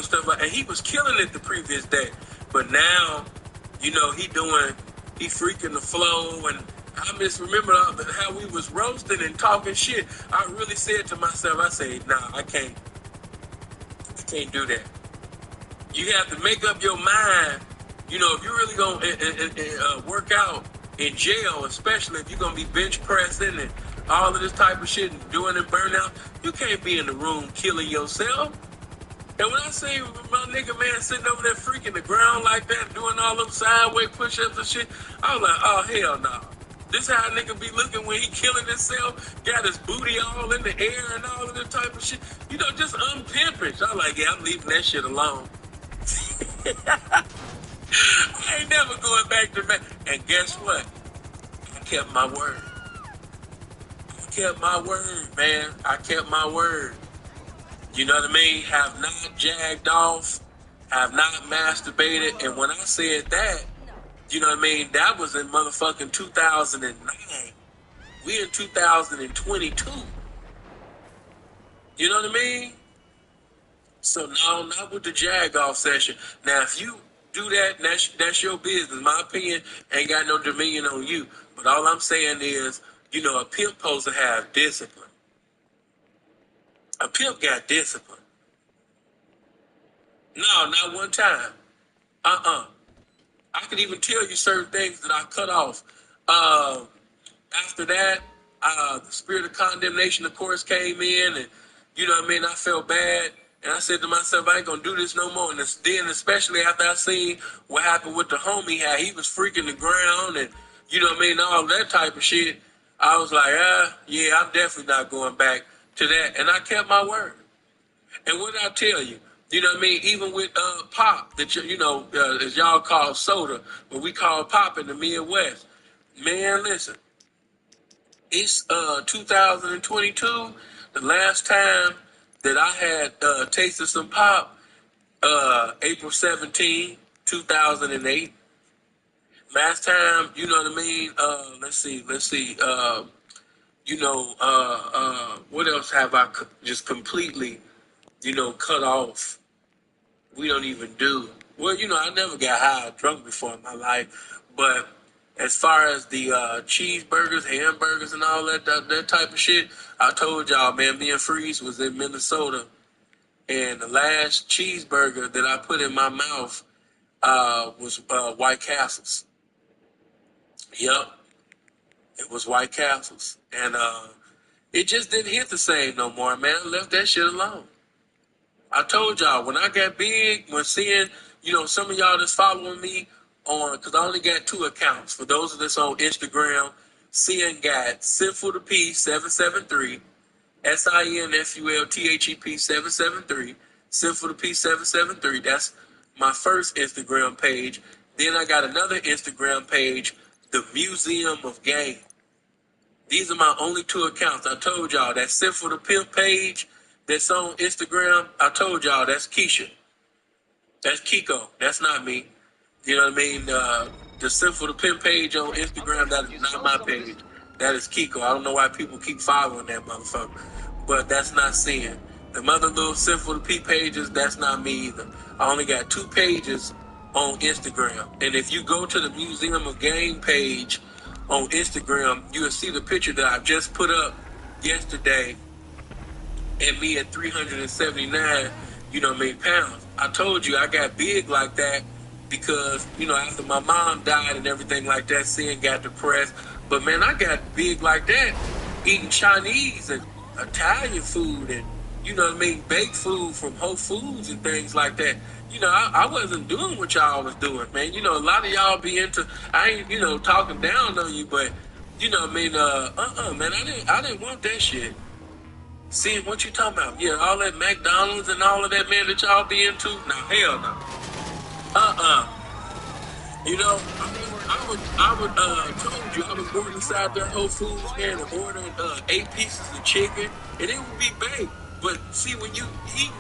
stuff like that. And he was killing it the previous day. But now, he freaking the flow. And I remember how we was roasting and talking shit. I really said to myself, I said, nah, I can't do that. You have to make up your mind, if you're really going to work out in jail, especially if you're going to be bench pressing and all of this type of shit and doing it burnout, you can't be in the room killing yourself. And when I see my nigga, man, sitting over there freaking the ground like that, doing all them sideways push-ups and shit, I was like, oh, hell no. This how a nigga be looking when he killing himself, got his booty all in the air and all of this type of shit. Just unpimpish. I was like, yeah, I'm leaving that shit alone. I ain't never going back to that. And guess what? I kept my word. Man. I kept my word. You know what I mean? Have not jagged off, have not masturbated. And when I said that, you know what I mean? That was in motherfucking 2009. We in 2022. You know what I mean? So no, not with the jag off session. Now, if you do that, that's your business. My opinion ain't got no dominion on you. But all I'm saying is, a pimp supposed to have discipline. A pimp got discipline. No, not one time. I could even tell you certain things that I cut off. After that, the spirit of condemnation, of course, came in, and you know what I mean? I felt bad, and I said to myself, I ain't gonna do this no more. And then, especially after I seen what happened with the homie, how he was freaking the ground, and you know what I mean, all that type of shit, I was like, yeah, I'm definitely not going back to that. And I kept my word. And what did I tell you? You know what I mean? Even with pop, that as y'all call soda, but we call pop in the Midwest. Man, listen, it's 2022. The last time that I had tasted some pop, April 17, 2008. Last time, you know what I mean? Let's see. What else have I just completely, cut off? We don't even do. Well, I never got high or drunk before in my life, but as far as the cheeseburgers, hamburgers, and all that type of shit, I told y'all, man, me and Freeze was in Minnesota, and the last cheeseburger that I put in my mouth was White Castles. Yep, it was White Castles, and it just didn't hit the same no more, man. I left that shit alone. I told y'all, when I got big, when seeing, some of y'all that's following me on, because I only got 2 accounts. For those of us on Instagram, seeing got Sinful to P 773, SINFULTHEP 773, Sinful to P 773. That's my first Instagram page. Then I got another Instagram page, The Museum of Game. These are my only 2 accounts. I told y'all, that Sinful to Pimp page that's on Instagram, I told y'all, that's Keisha. That's Kiko. That's not me. You know what I mean? The Sinful to Pimp page on Instagram, that is not my page. That is Kiko. I don't know why people keep following that motherfucker. But that's not Sin. The other little Sinful to P pages, that's not me either. I only got 2 pages on Instagram. And if you go to the Museum of Game page on Instagram, you will see the picture that I just put up yesterday, and me at 379, pounds. I told you I got big like that because, after my mom died and everything like that, Sin got depressed. But man, I got big like that eating Chinese and Italian food and, you know what I mean, baked food from Whole Foods and things like that. You know, I wasn't doing what y'all was doing, man. You know, a lot of y'all be into, I ain't, you know, talking down on you, but, you know what I mean, man, I didn't want that shit. See, what you talking about? Yeah, all that McDonald's and all of that, man, that y'all be into? Now, hell no. You know, I told you, I was going inside their Whole Foods, man, and ordering 8 pieces of chicken, and it would be baked. But see, when you eat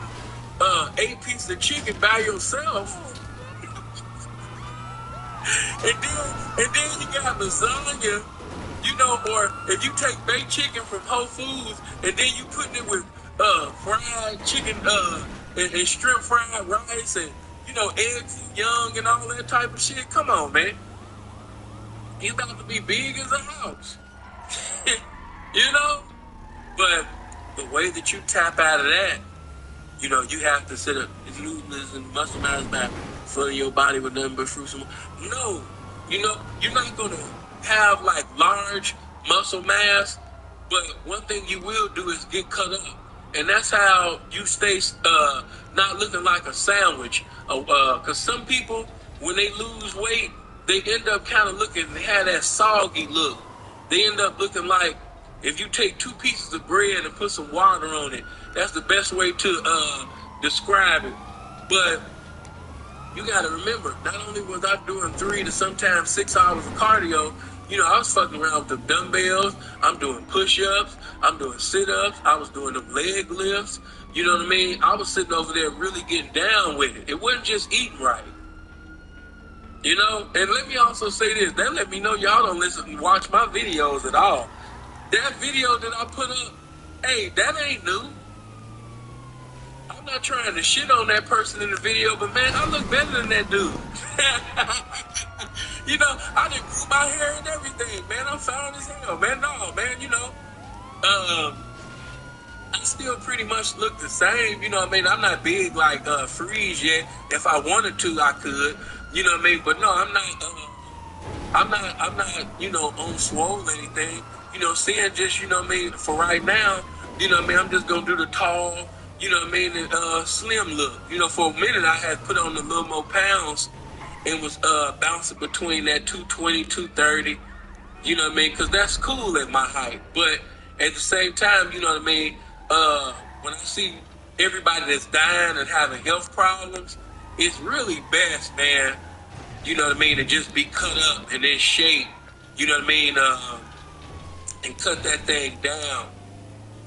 8 pieces of chicken by yourself, and then you got lasagna, you know, or if you take baked chicken from Whole Foods and then you put it with fried chicken and shrimp fried rice and, you know, eggs and young and all that type of shit. Come on, man. You about to be big as a house. You know? But the way that you tap out of that, you know, you have to sit up, losing muscle mass back, filling your body with nothing but fruits. No, you know, you're not going to have like large muscle mass, but one thing you will do is get cut up. And that's how you stay not looking like a sandwich. Because some people, when they lose weight, they end up kind of looking, they have that soggy look. They end up looking like, if you take 2 pieces of bread and put some water on it, that's the best way to describe it. But you got to remember, not only was I doing 3 to sometimes 6 hours of cardio, you know, I was fucking around with the dumbbells. I'm doing push-ups. I'm doing sit-ups. I was doing them leg lifts. You know what I mean? I was sitting over there really getting down with it. It wasn't just eating right. You know? And let me also say this. That let me know y'all don't listen and watch my videos at all. That video that I put up, hey, that ain't new. I'm not trying to shit on that person in the video, but man, I look better than that dude. You know, I done grew my hair and everything, man. I'm fine as hell, man. No, man, you know, I still pretty much look the same. You know what I mean? I'm not big like Freeze yet. If I wanted to, I could. You know what I mean? But no, I'm not, you know, on swole or anything. You know, seeing just, you know what I mean, for right now, you know what I mean, I'm just going to do the tall, you know what I mean, and slim look. You know, for a minute I had put on a little more pounds and was bouncing between that 220, 230, you know what I mean, because that's cool at my height. But at the same time, you know what I mean, when I see everybody that's dying and having health problems, it's really best, man, you know what I mean, to just be cut up and in shape, you know what I mean, and cut that thing down.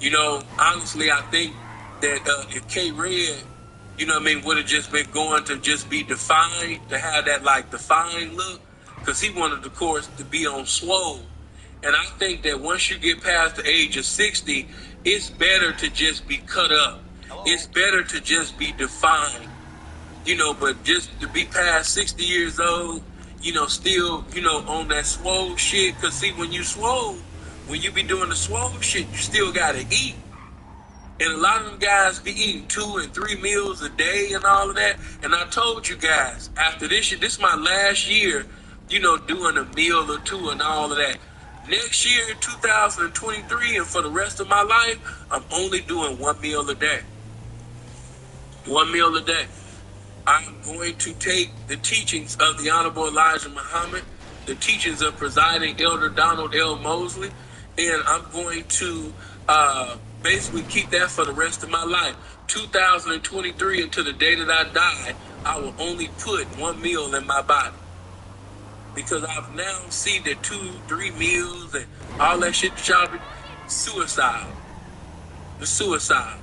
You know, honestly, I think that if K-Red, you know what I mean, would have just been going to just be defined, to have that, like, defined look, because he wanted, of course, to be on swole. And I think that once you get past the age of 60, it's better to just be cut up. It's better to just be defined. You know, but just to be past 60 years old, you know, still, you know, on that swole shit, because, see, when you swole, when you be doing the swole shit, you still got to eat. And a lot of them guys be eating 2 and 3 meals a day and all of that. And I told you guys, after this year, this is my last year, you know, doing a meal or 2 and all of that. Next year, 2023, and for the rest of my life, I'm only doing 1 meal a day. 1 meal a day. I'm going to take the teachings of the Honorable Elijah Muhammad, the teachings of presiding Elder Donald L. Mosley, and I'm going to basically keep that for the rest of my life. 2023 until the day that I die, I will only put 1 meal in my body. Because I've now seen that 2, 3 meals and all that shit that y'all be suicide. The suicide.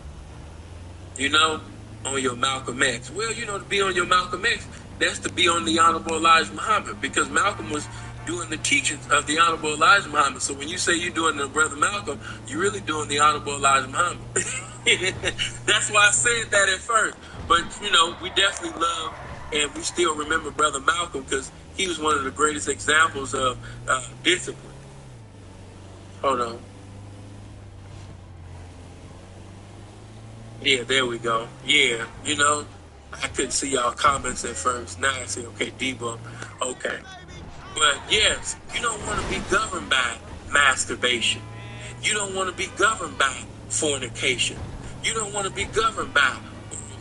You know, on your Malcolm X. Well, you know, to be on your Malcolm X, that's to be on the Honorable Elijah Muhammad. Because Malcolm was doing the teachings of the Honorable Elijah Muhammad. So when you say you're doing the Brother Malcolm, you're really doing the Honorable Elijah Muhammad. That's why I said that at first. But, you know, we definitely love and we still remember Brother Malcolm because he was one of the greatest examples of discipline. Hold on. Yeah, there we go. Yeah, you know, I couldn't see y'all comments at first. Now I see, okay, debunk. Okay. But yes, you don't want to be governed by masturbation. You don't want to be governed by fornication. You don't want to be governed by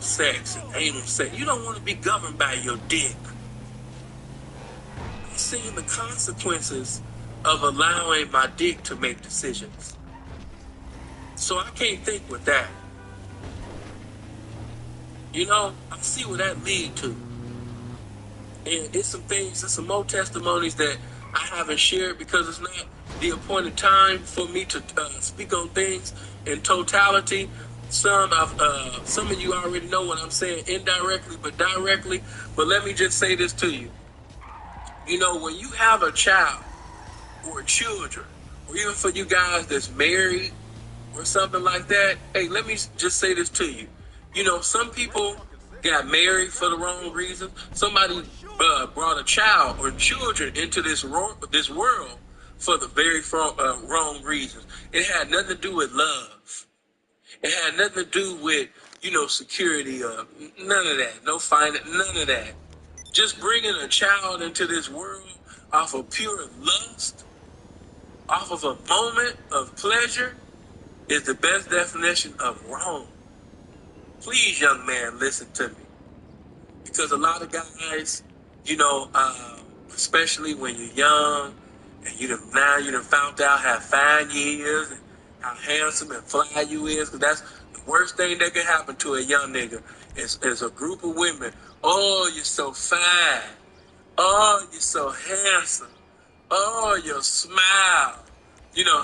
oral sex and anal sex. You don't want to be governed by your dick. I'm seeing the consequences of allowing my dick to make decisions. So I can't think with that. You know, I see where that lead to. And it's some things, there's some more testimonies that I haven't shared because it's not the appointed time for me to speak on things in totality. Some of you already know what I'm saying indirectly, but directly. But let me just say this to you. You know, when you have a child or children, or even for you guys that's married or something like that, hey, let me just say this to you. You know, some people got married for the wrong reason. Somebody brought a child or children into this world for the very wrong reasons. It had nothing to do with love. It had nothing to do with, you know, security. None of that. No finance. None of that. Just bringing a child into this world off of pure lust, off of a moment of pleasure, is the best definition of wrong. Please, young man, listen to me. Because a lot of guys, you know, especially when you're young and you done found out how fine you is and how handsome and fly you is, because that's the worst thing that can happen to a young nigga is a group of women. Oh, you're so fine. Oh, you're so handsome. Oh, your smile. You know,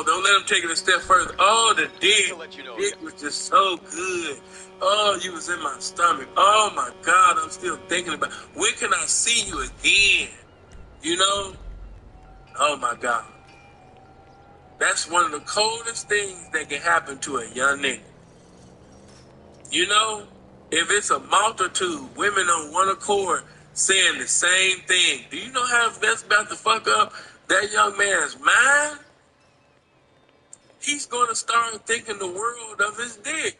don't let them take it a step further. Oh, the dick was just so good. Oh, you was in my stomach. Oh, my God, I'm still thinking about when can I see you again? You know? Oh, my God. That's one of the coldest things that can happen to a young nigga. You know? If it's a multitude, women on one accord saying the same thing, do you know how that's about to fuck up that young man's mind? He's going to start thinking the world of his dick.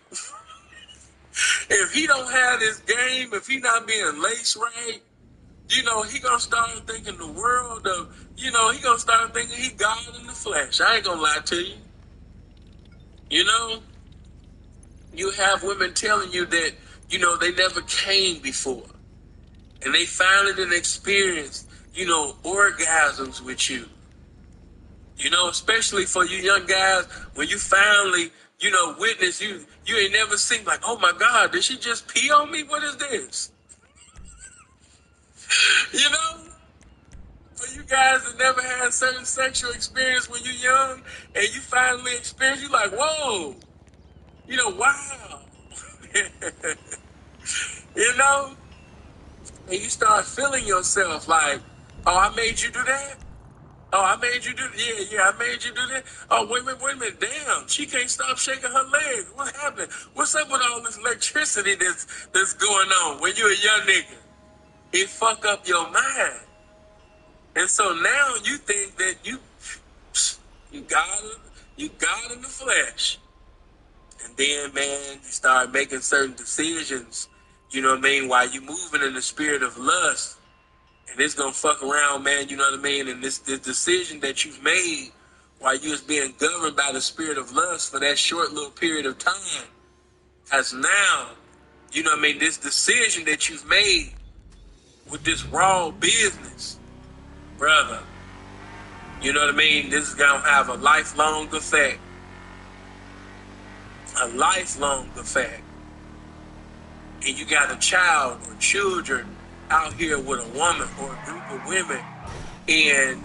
If he don't have this game, if he not being laced right, you know, he going to start thinking the world of, you know, he going to start thinking he God in the flesh. I ain't going to lie to you. You know, you have women telling you that, you know, they never came before. And they finally didn't experience, you know, orgasms with you. You know, especially for you young guys, when you finally, you know, witness, you ain't never seen like, oh my God, did she just pee on me? What is this? You know? For you guys that never had a certain sexual experience when you're young and you finally experience, you like, whoa, you know, wow. You know? And you start feeling yourself like, oh, I made you do that? Oh, I made you do that? Yeah, I made you do that? Oh, wait a minute, damn, she can't stop shaking her legs. What happened? What's up with all this electricity that's going on when you're a young nigga? It fuck up your mind. And so now you think that you God in the flesh. And then, man, you start making certain decisions, you know what I mean, while you moving in the spirit of lust. And it's going to fuck around, man, you know what I mean? And this decision that you've made while you was being governed by the spirit of lust for that short little period of time has now, you know what I mean, this decision that you've made with this raw business, brother, you know what I mean? This is going to have a lifelong effect. A lifelong effect. And you got a child or children out here with a woman or a group of women, and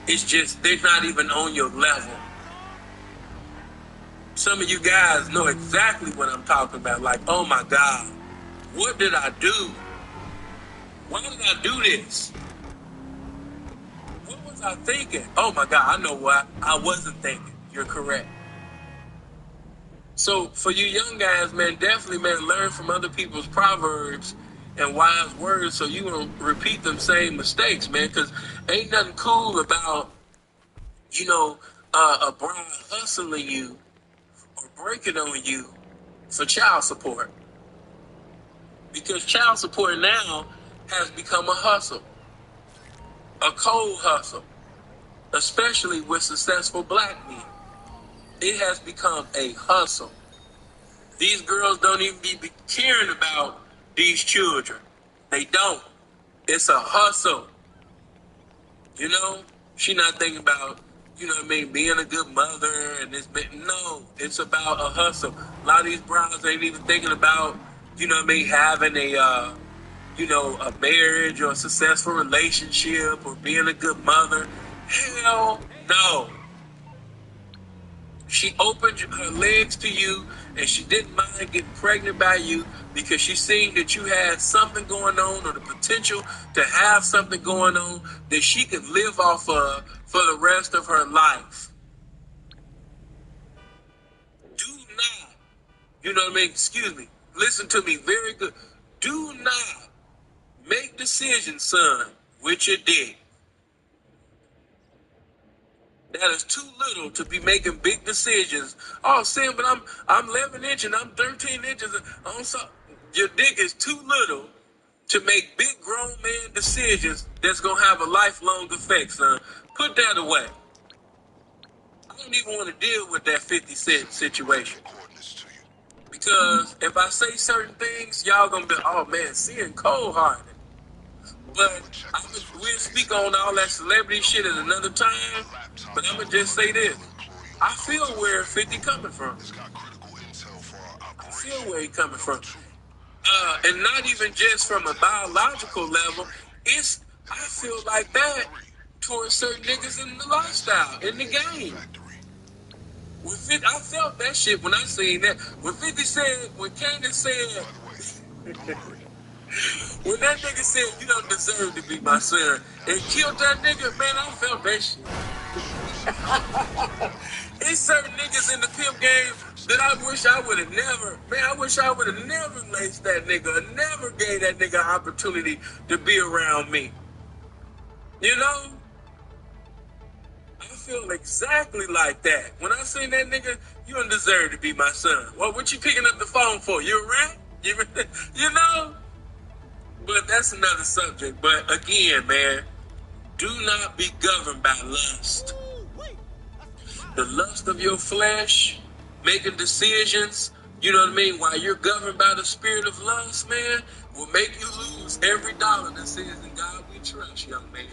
it's just, they're not even on your level. Some of you guys know exactly what I'm talking about. Like, oh my God, what did I do? Why did I do this? What was I thinking? Oh my God, I know what I wasn't thinking. You're correct. So for you young guys, man, definitely, man, learn from other people's proverbs and wise words so you don't repeat them same mistakes, man, because ain't nothing cool about, you know, a bride hustling you or breaking on you for child support. Because child support now has become a hustle, a cold hustle, especially with successful black men. It has become a hustle. These girls don't even be caring about these children. They don't. It's a hustle. You know? She not thinking about, you know what I mean, being a good mother and this. No, it's about a hustle. A lot of these brides ain't even thinking about, you know what I mean, having a, you know, a marriage or a successful relationship or being a good mother. Hell no. She opened her legs to you and she didn't mind getting pregnant by you because she seen that you had something going on or the potential to have something going on that she could live off of for the rest of her life. Do not, you know what I mean? Excuse me. Listen to me very good. Do not make decisions, son, with your dick. That is too little to be making big decisions. Oh, Sam, but I'm 11 inches and I'm 13 inches. Your dick is too little to make big grown man decisions that's gonna have a lifelong effect, son. Put that away. I don't even want to deal with that 50 Cent situation. Because if I say certain things, y'all gonna be, oh man, seeing cold hearted. But we'll speak on all that celebrity shit at another time. But I'm gonna just say this: I feel where 50 coming from. I feel where he coming from, and not even just from a biological level. I feel like that towards certain niggas in the lifestyle, in the game. When 50, I felt that shit when I seen that. When 50 said, when Candace said. When that nigga said, you don't deserve to be my son, and killed that nigga, man, I felt that shit. It's certain niggas in the pimp game that I wish I would have never, man, I wish I would have never laced that nigga, or never gave that nigga an opportunity to be around me. You know? I feel exactly like that. When I seen that nigga, you don't deserve to be my son. Well, what you picking up the phone for? You a rat? You know? But that's another subject. But again, man, do not be governed by lust. The lust of your flesh, making decisions, you know what I mean, while you're governed by the spirit of lust, man, will make you lose every dollar that says, in God we trust, young man.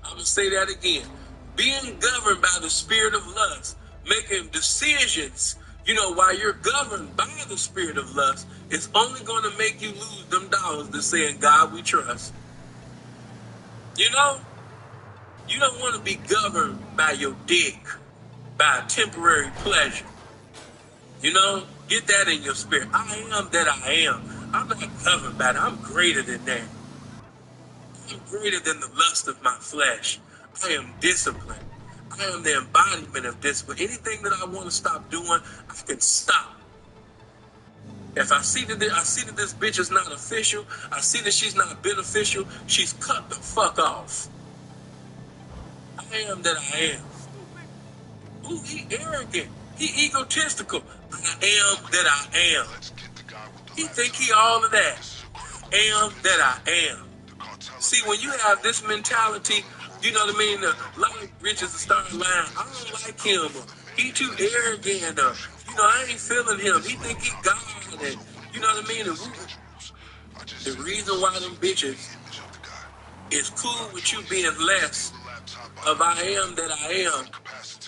I'm going to say that again. Being governed by the spirit of lust, making decisions, you know, while you're governed by the spirit of lust, it's only going to make you lose them dollars that say, in God we trust. You know, you don't want to be governed by your dick, by temporary pleasure. You know, get that in your spirit. I am that I am. I'm not governed by that. I'm greater than that. I'm greater than the lust of my flesh. I am disciplined. I am the embodiment of discipline. Anything that I want to stop doing, I can stop. If I see that this bitch is not official, I see that she's not beneficial, she's cut the fuck off. I am that I am. Ooh, he arrogant. He egotistical. I am that I am. He think he all of that. I am that I am. See, when you have this mentality, you know what I mean? A lot of bitches start lying. I don't like him. He too arrogant. You know, I ain't feeling him. He think he God. And, you know what I mean? The reason why them bitches is cool with you being less of I am that I am.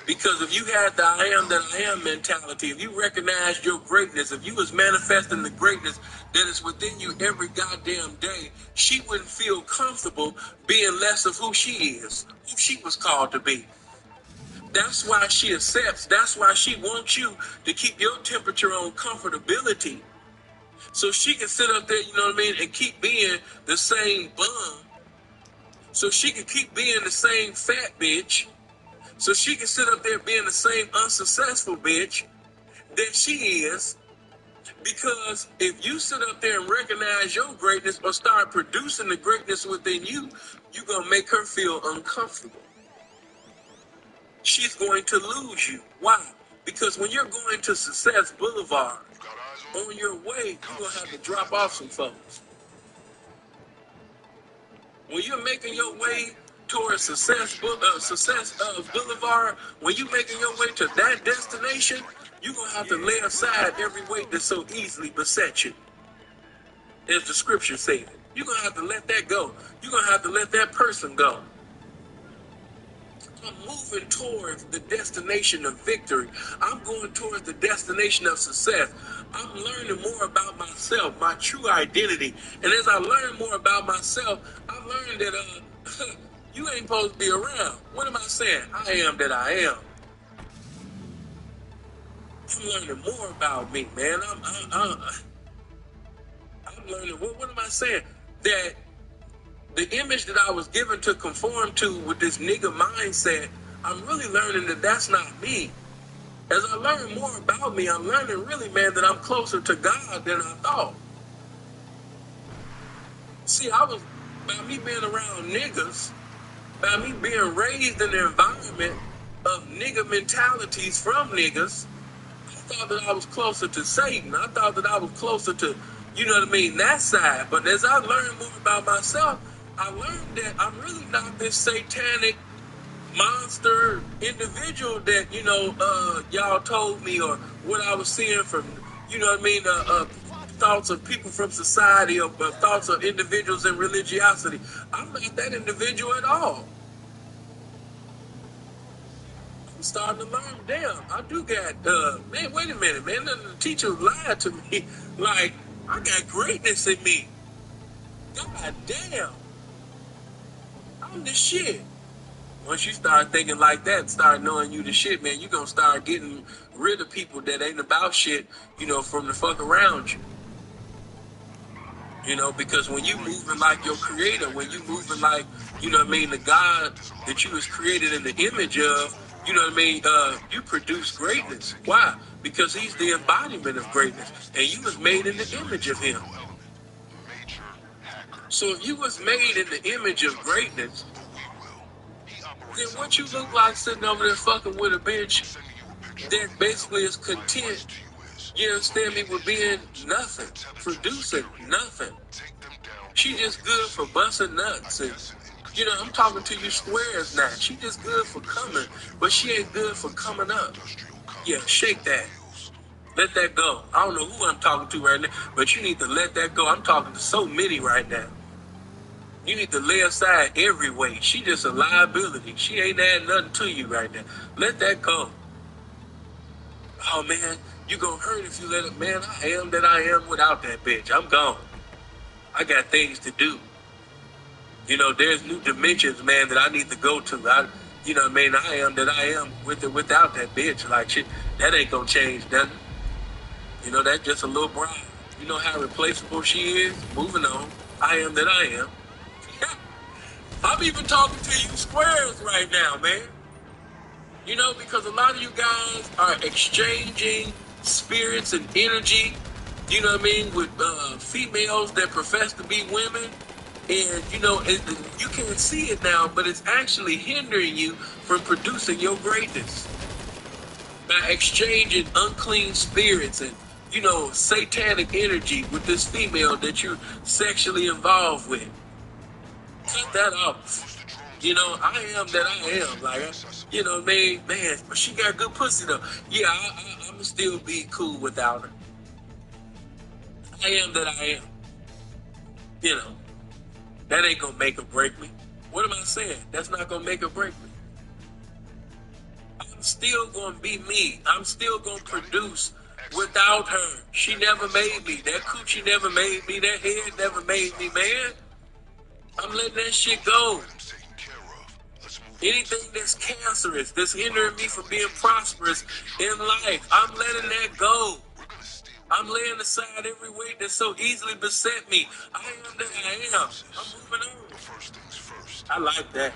Because if you had the I am that I am mentality, if you recognized your greatness, if you was manifesting the greatness that is within you every goddamn day, she wouldn't feel comfortable being less of who she is, who she was called to be. That's why she accepts, that's why she wants you to keep your temperature on comfortability. So she can sit up there, you know what I mean, and keep being the same bum. So she can keep being the same fat bitch. So she can sit up there being the same unsuccessful bitch that she is. Because if you sit up there and recognize your greatness or start producing the greatness within you, you're going to make her feel uncomfortable. She's going to lose you. Why? Because when you're going to Success Boulevard, on your way, you're going to have to drop off some folks. When you're making your way towards Success Boulevard, when you making your way to that destination, you're going to have to lay aside every weight that so easily beset you. As the scripture says, you're going to have to let that go. You're going to have to let that person go. I'm moving towards the destination of victory. I'm going towards the destination of success. I'm learning more about myself, my true identity. And as I learn more about myself, I learned that you ain't supposed to be around. What am I saying? I am that I am. I'm learning more about me, man. I'm learning. What am I saying? That the image that I was given to conform to with this nigga mindset, I'm really learning that that's not me. As I learn more about me, I'm learning really, man, that I'm closer to God than I thought. See, by me being around niggas, by me being raised in the environment of nigga mentalities from niggas, I thought that I was closer to Satan. I thought that I was closer to, you know what I mean, that side. But as I learned more about myself, I learned that I'm really not this satanic monster individual that, you know, y'all told me, or what I was seeing from, you know what I mean, thoughts of people from society, or thoughts of individuals in religiosity. I'm not that individual at all. I'm starting to learn, damn, I do got, man, wait a minute, man, the teacher lied to me. Like, I got greatness in me. God damn. I'm the shit. Once you start thinking like that, start knowing you the shit, man, you're going to start getting rid of people that ain't about shit, you know, from the fuck around you. You know, because when you moving like your creator, when you moving like, you know what I mean, the God that you was created in the image of, you know what I mean, you produce greatness. Why? Because he's the embodiment of greatness, and you was made in the image of him. So if you was made in the image of greatness, then what you look like sitting over there fucking with a bitch that basically is content, you understand me, with being nothing, producing nothing. She just good for busting nuts, and, you know, I'm talking to you squares now. She just good for coming, but she ain't good for coming up. Yeah, shake that. Let that go. I don't know who I'm talking to right now, but you need to let that go. I'm talking to so many right now. You need to lay aside every weight. She just a liability. She ain't adding nothing to you right now. Let that go. Oh, man, you gonna hurt if you let it. Man, I am that I am without that bitch. I'm gone. I got things to do. You know, there's new dimensions, man, that I need to go to. You know what I mean? I am that I am without that bitch. Like, shit, that ain't gonna change nothing. You know, that's just a little bride. You know how replaceable she is? Moving on. I am that I am. I'm even talking to you squares right now, man. You know, because a lot of you guys are exchanging spirits and energy, you know what I mean, with females that profess to be women. And, you know, you can't see it now, but it's actually hindering you from producing your greatness. By exchanging unclean spirits and, you know, satanic energy with this female that you're sexually involved with. Cut that off. You know, I am that I am. Like, you know what I mean? Man, but she got good pussy, though. Yeah, I'm going to still be cool without her. I am that I am. You know, that ain't going to make or break me. What am I saying? That's not going to make or break me. I'm still going to be me. I'm still going to produce without her. She never made me. That coochie never made me. That head never made me, man. I'm letting that shit go. Anything that's cancerous, that's hindering me from being prosperous in life, I'm letting that go. I'm laying aside every weight that so easily beset me. I am that I am. I'm moving on. I like that.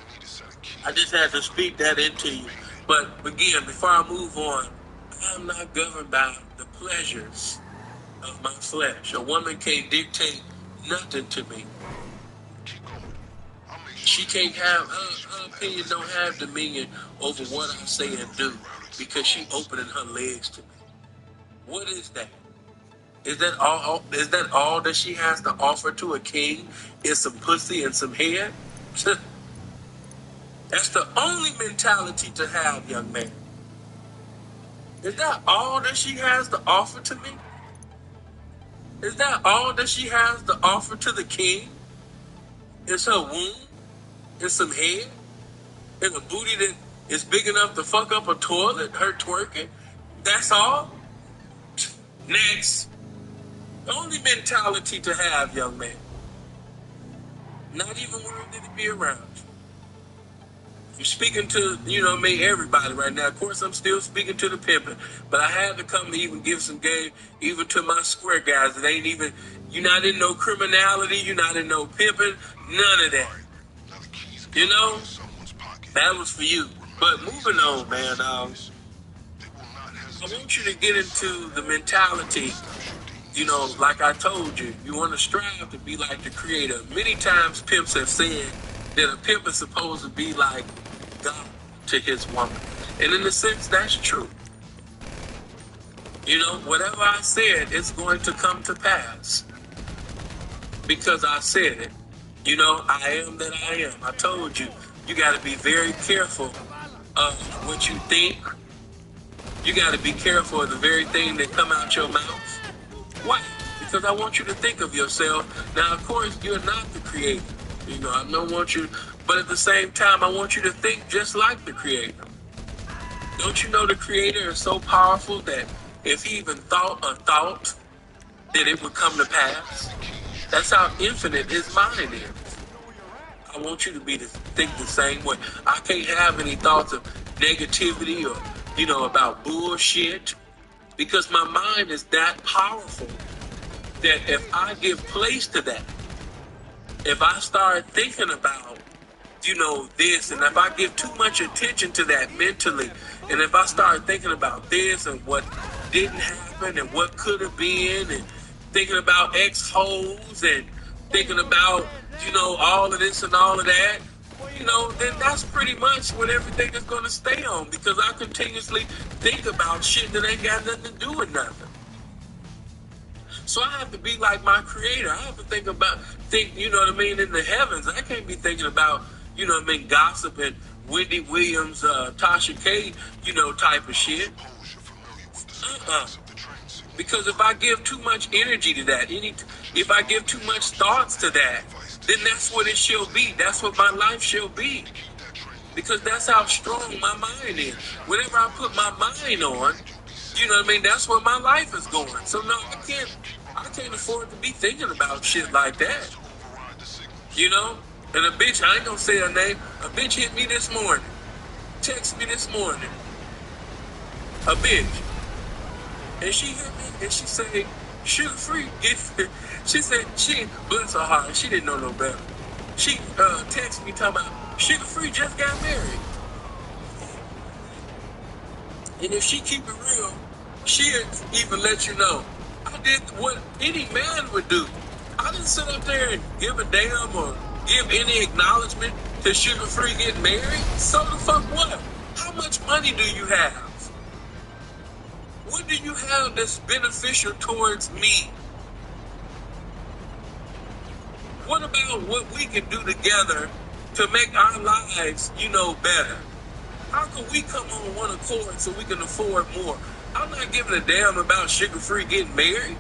I just had to speak that into you. But again, before I move on, I'm not governed by the pleasures of my flesh. A woman can't dictate nothing to me. She can't have, her opinion don't have dominion over what I say and do because she opening her legs to me. What is that? Is that all that she has to offer to a king? Is some pussy and some head? That's the only mentality to have, young man. Is that all that she has to offer to me? Is that all that she has to offer to the king? It's her womb? It's some head? And a booty that is big enough to fuck up a toilet? Her twerking? That's all? Next. The only mentality to have, young man. Not even worthy to be around you. I'm speaking to, everybody right now. Of course, I'm still speaking to the pimping, but I had to come to even give some game, even to my square guys that ain't even, you're not in no criminality, you're not in no pimping, none of that. That was for you. But moving on, man, I want you to get into the mentality, like I told you, you want to strive to be like the creator. Many times pimps have said that a pimp is supposed to be like God to his woman. And in a sense, that's true. Whatever I said, it's going to come to pass. Because I said it. I am that I am. I told you, you got to be very careful of what you think. You got to be careful of the very thing that come out your mouth. Why? Because I want you to think of yourself. Now, of course, you're not the creator. I don't want you, but at the same time, I want you to think just like the creator. Don't you know the creator is so powerful that if he even thought a thought, that it would come to pass? That's how infinite his mind is. I want you to think the same way. I can't have any thoughts of negativity or, about bullshit, because my mind is that powerful that if I give place to that, if I start thinking about, this, and if I give too much attention to that mentally, and if I start thinking about this and what didn't happen and what could have been, and thinking about ex-hoes and thinking about, all of this and all of that, then that's pretty much what everything is going to stay on, because I continuously think about shit that ain't got nothing to do with nothing. So I have to be like my creator. I have to think, in the heavens. I can't be thinking about, gossip and Wendy Williams, Tasha K, type of shit. Because if I give too much energy to that, if I give too much thoughts to that, then that's what it shall be. That's what my life shall be. Because that's how strong my mind is. Whenever I put my mind on, that's where my life is going. So no, I can't afford to be thinking about shit like that. And a bitch, I ain't gonna say her name, a bitch hit me this morning. Text me this morning. A bitch. And she hit me and she said, sugar free. She said, bless her heart, she didn't know no better. She texted me talking about, sugar free just got married. And if she keep it real, she'll even let you know. I did what any man would do. I didn't sit up there and give a damn or give any acknowledgement to Sugar Free getting married. So the fuck what? How much money do you have? What do you have that's beneficial towards me? What about what we can do together to make our lives, better? How can we come on one accord so we can afford more? I'm not giving a damn about Sugar Free getting married.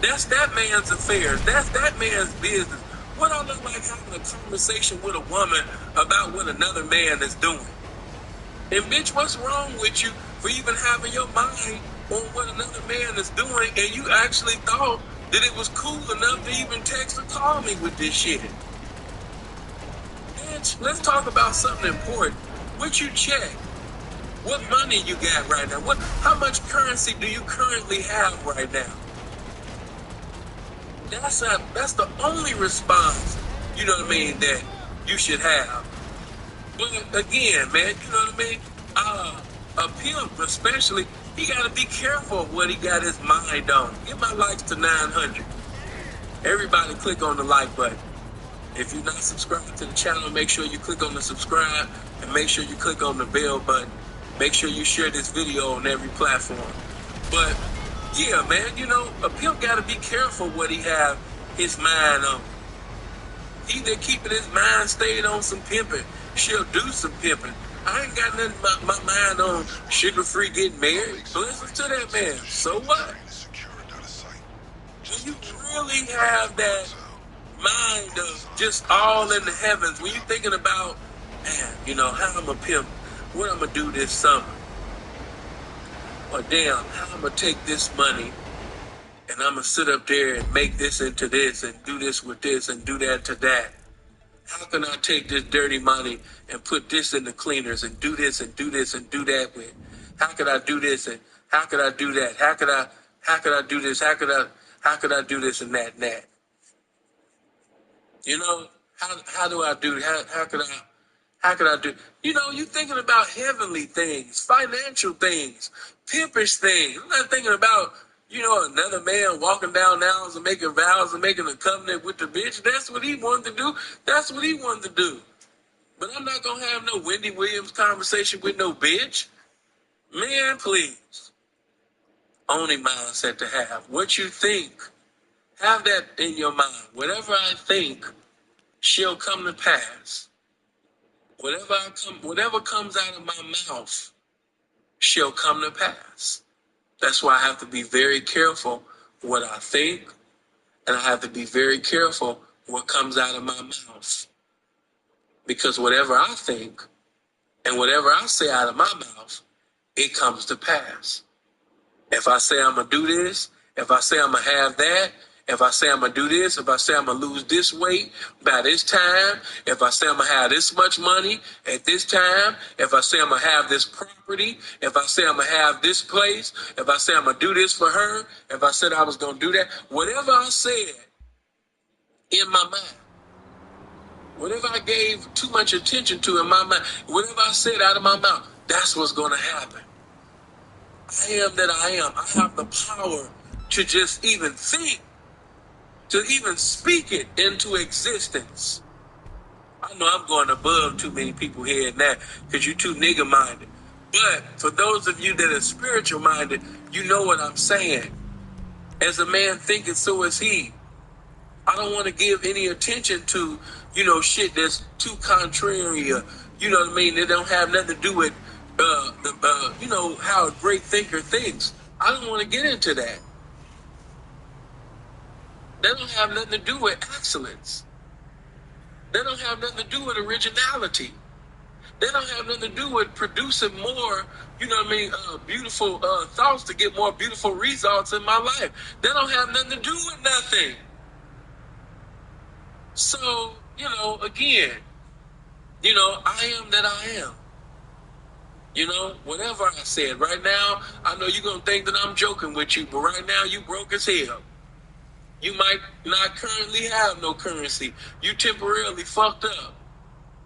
That's that man's affairs. That's that man's business. What I look like having a conversation with a woman about what another man is doing? And bitch, what's wrong with you for even having your mind on what another man is doing, and you actually thought that it was cool enough to even text or call me with this shit? Bitch, let's talk about something important. What you check? What money you got right now? How much currency do you currently have right now? That's the only response, that you should have. But again, man, a pimp especially, he got to be careful of what he got his mind on. Get my likes to 900. Everybody click on the like button. If you're not subscribed to the channel, make sure you click on the subscribe and make sure you click on the bell button. Make sure you share this video on every platform. But yeah, man, a pimp got to be careful what he have his mind on. He that keeping his mind stayed on some pimping, she'll do some pimping. I ain't got nothing my mind on sugar-free getting married. Blessings to that man. So what? When you really have that mind of just all in the heavens, when you're thinking about, man, you know, how I'm a pimp, what I'm going to do this summer, or damn, how I'm going to take this money and I'm going to sit up there and make this into this and do this with this and do that to that. How can I take this dirty money and put this in the cleaners and do this and do this and do that with? How could I do this and how could I do that? How could I do this? How could I do this and that and that? You know, how do I do? How could I do? You know, you thinking about heavenly things, financial things, pimpish things. I'm not thinking about, you know, another man walking down the aisles and making vows and making a covenant with the bitch. That's what he wanted to do. That's what he wanted to do. But I'm not going to have no Wendy Williams conversation with no bitch. Man, please. Only mindset to have. What you think, have that in your mind. Whatever I think shall come to pass. Whatever comes out of my mouth shall come to pass. That's why I have to be very careful what I think, and I have to be very careful what comes out of my mouth. Because whatever I think and whatever I say out of my mouth, it comes to pass. If I say I'm going to do this, if I say I'm going to have that, if I say I'm going to do this, if I say I'm going to lose this weight by this time, if I say I'm going to have this much money at this time, if I say I'm going to have this property, if I say I'm going to have this place, if I say I'm going to do this for her, if I said I was going to do that, whatever I said in my mind, whatever I gave too much attention to in my mind, whatever I said out of my mouth, that's what's going to happen. I am that I am. I have the power to just even think, to even speak it into existence. I know I'm going above too many people here and that because you're too nigga-minded. But for those of you that are spiritual-minded, you know what I'm saying. As a man thinketh, so is he. I don't want to give any attention to, you know, shit that's too contrary or, you know what I mean, that don't have nothing to do with, you know, how a great thinker thinks. I don't want to get into that. That don't have nothing to do with excellence. That don't have nothing to do with originality. That don't have nothing to do with producing more, you know what I mean, beautiful thoughts to get more beautiful results in my life. That don't have nothing to do with nothing. So, you know, again, you know, I am that I am. You know, whatever I said. Right now, I know you're going to think that I'm joking with you, but right now you broke as hell. You might not currently have no currency. You temporarily fucked up.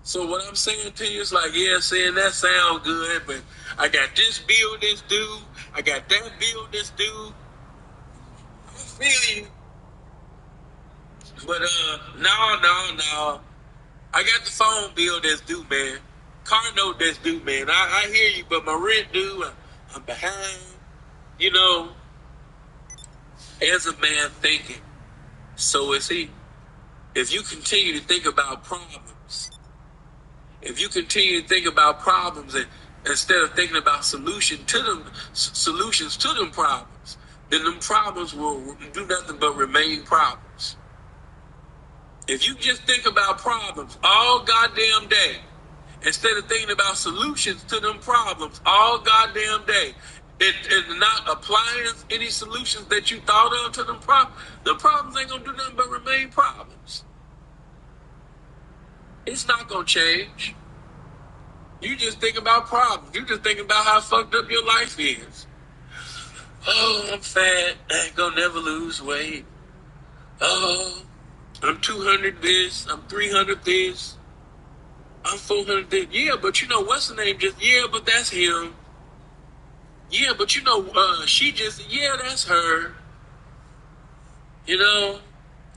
So what I'm saying to you is like, yeah, saying that sound good, but I got this bill this due. I got that bill this due. I feel you. But no. I got the phone bill that's due, man. Car note that's due, man. I hear you, but my rent due. I'm behind. You know, as a man thinking, so is he. If you continue to think about problems, if you continue to think about problems and instead of thinking about solutions to them problems, then them problems will do nothing but remain problems. If you just think about problems all goddamn day, instead of thinking about solutions to them problems all goddamn day, and not applying any solutions that you thought of to them problems, the problems ain't gonna do nothing but remain problems. It's not gonna change. You just think about problems. You just think about how fucked up your life is. Oh, I'm fat. I ain't gonna never lose weight. Oh, I'm 200 this. I'm 300 this. I'm 400 this. Yeah, but you know, what's the name? Just, yeah, but that's him. Yeah, but you know, she just, yeah, that's her. You know,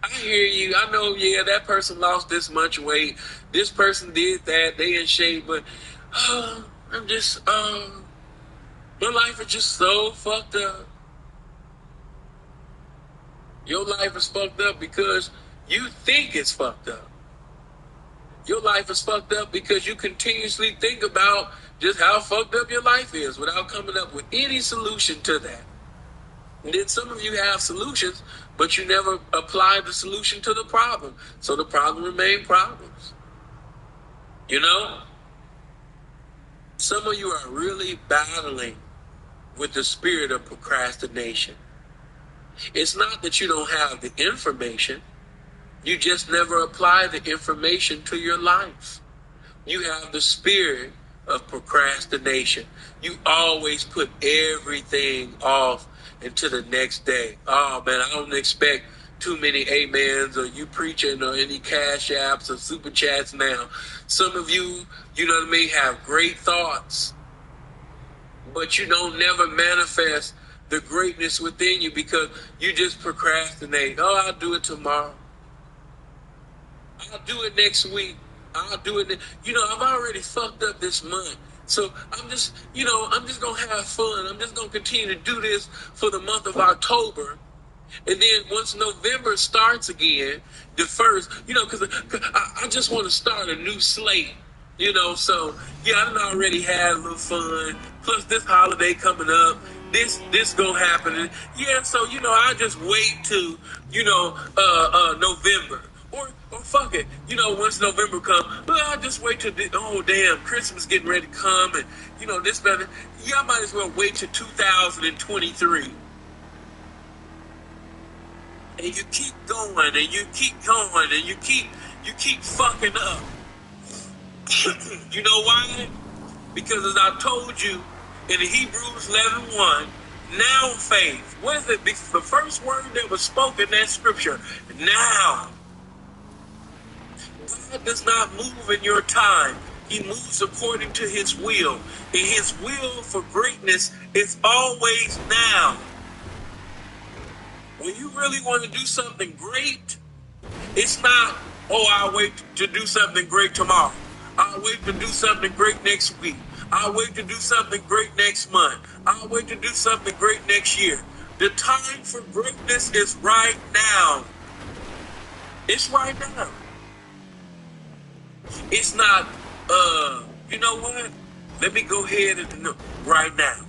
I hear you. I know, yeah, that person lost this much weight. This person did that. They in shape, but I'm just, my life is just so fucked up. Your life is fucked up because you think it's fucked up. Your life is fucked up because you continuously think about just how fucked up your life is without coming up with any solution to that. And then some of you have solutions, but you never apply the solution to the problem. So the problem remain problems. You know? Some of you are really battling with the spirit of procrastination. It's not that you don't have the information. You just never apply the information to your life. You have the spirit of procrastination. You always put everything off until the next day. Oh man, I don't expect too many amens or you preaching or any cash apps or super chats now. Some of you, you know what I mean, have great thoughts, but you don't never manifest the greatness within you because you just procrastinate. Oh, I'll do it tomorrow. I'll do it next week. I'll do it. You know, I've already fucked up this month. So I'm just going to have fun. I'm just going to continue to do this for the month of October. And then once November starts again, the first, you know, because I just want to start a new slate. You know, so, yeah, I done already had a little fun. Plus this holiday coming up. This gonna happen. And yeah, so, you know, I just wait to, you know, November. Or fuck it, you know, once November comes, well, I just wait till, oh, damn, Christmas getting ready to come, and, you know, this, better. Yeah, I might as well wait till 2023. And you keep going, and you keep going, and you keep fucking up. You know why? Because as I told you in Hebrews 11:1, now faith. What is it? Because the first word that was spoken in that scripture, now. God does not move in your time. He moves according to his will. And his will for greatness is always now. When you really want to do something great, it's not, oh, I'll wait to do something great tomorrow. I'll wait to do something great next week. I'll wait to do something great next month. I'll wait to do something great next year. The time for greatness is right now. It's right now. It's not, you know what? Let me go ahead and right now.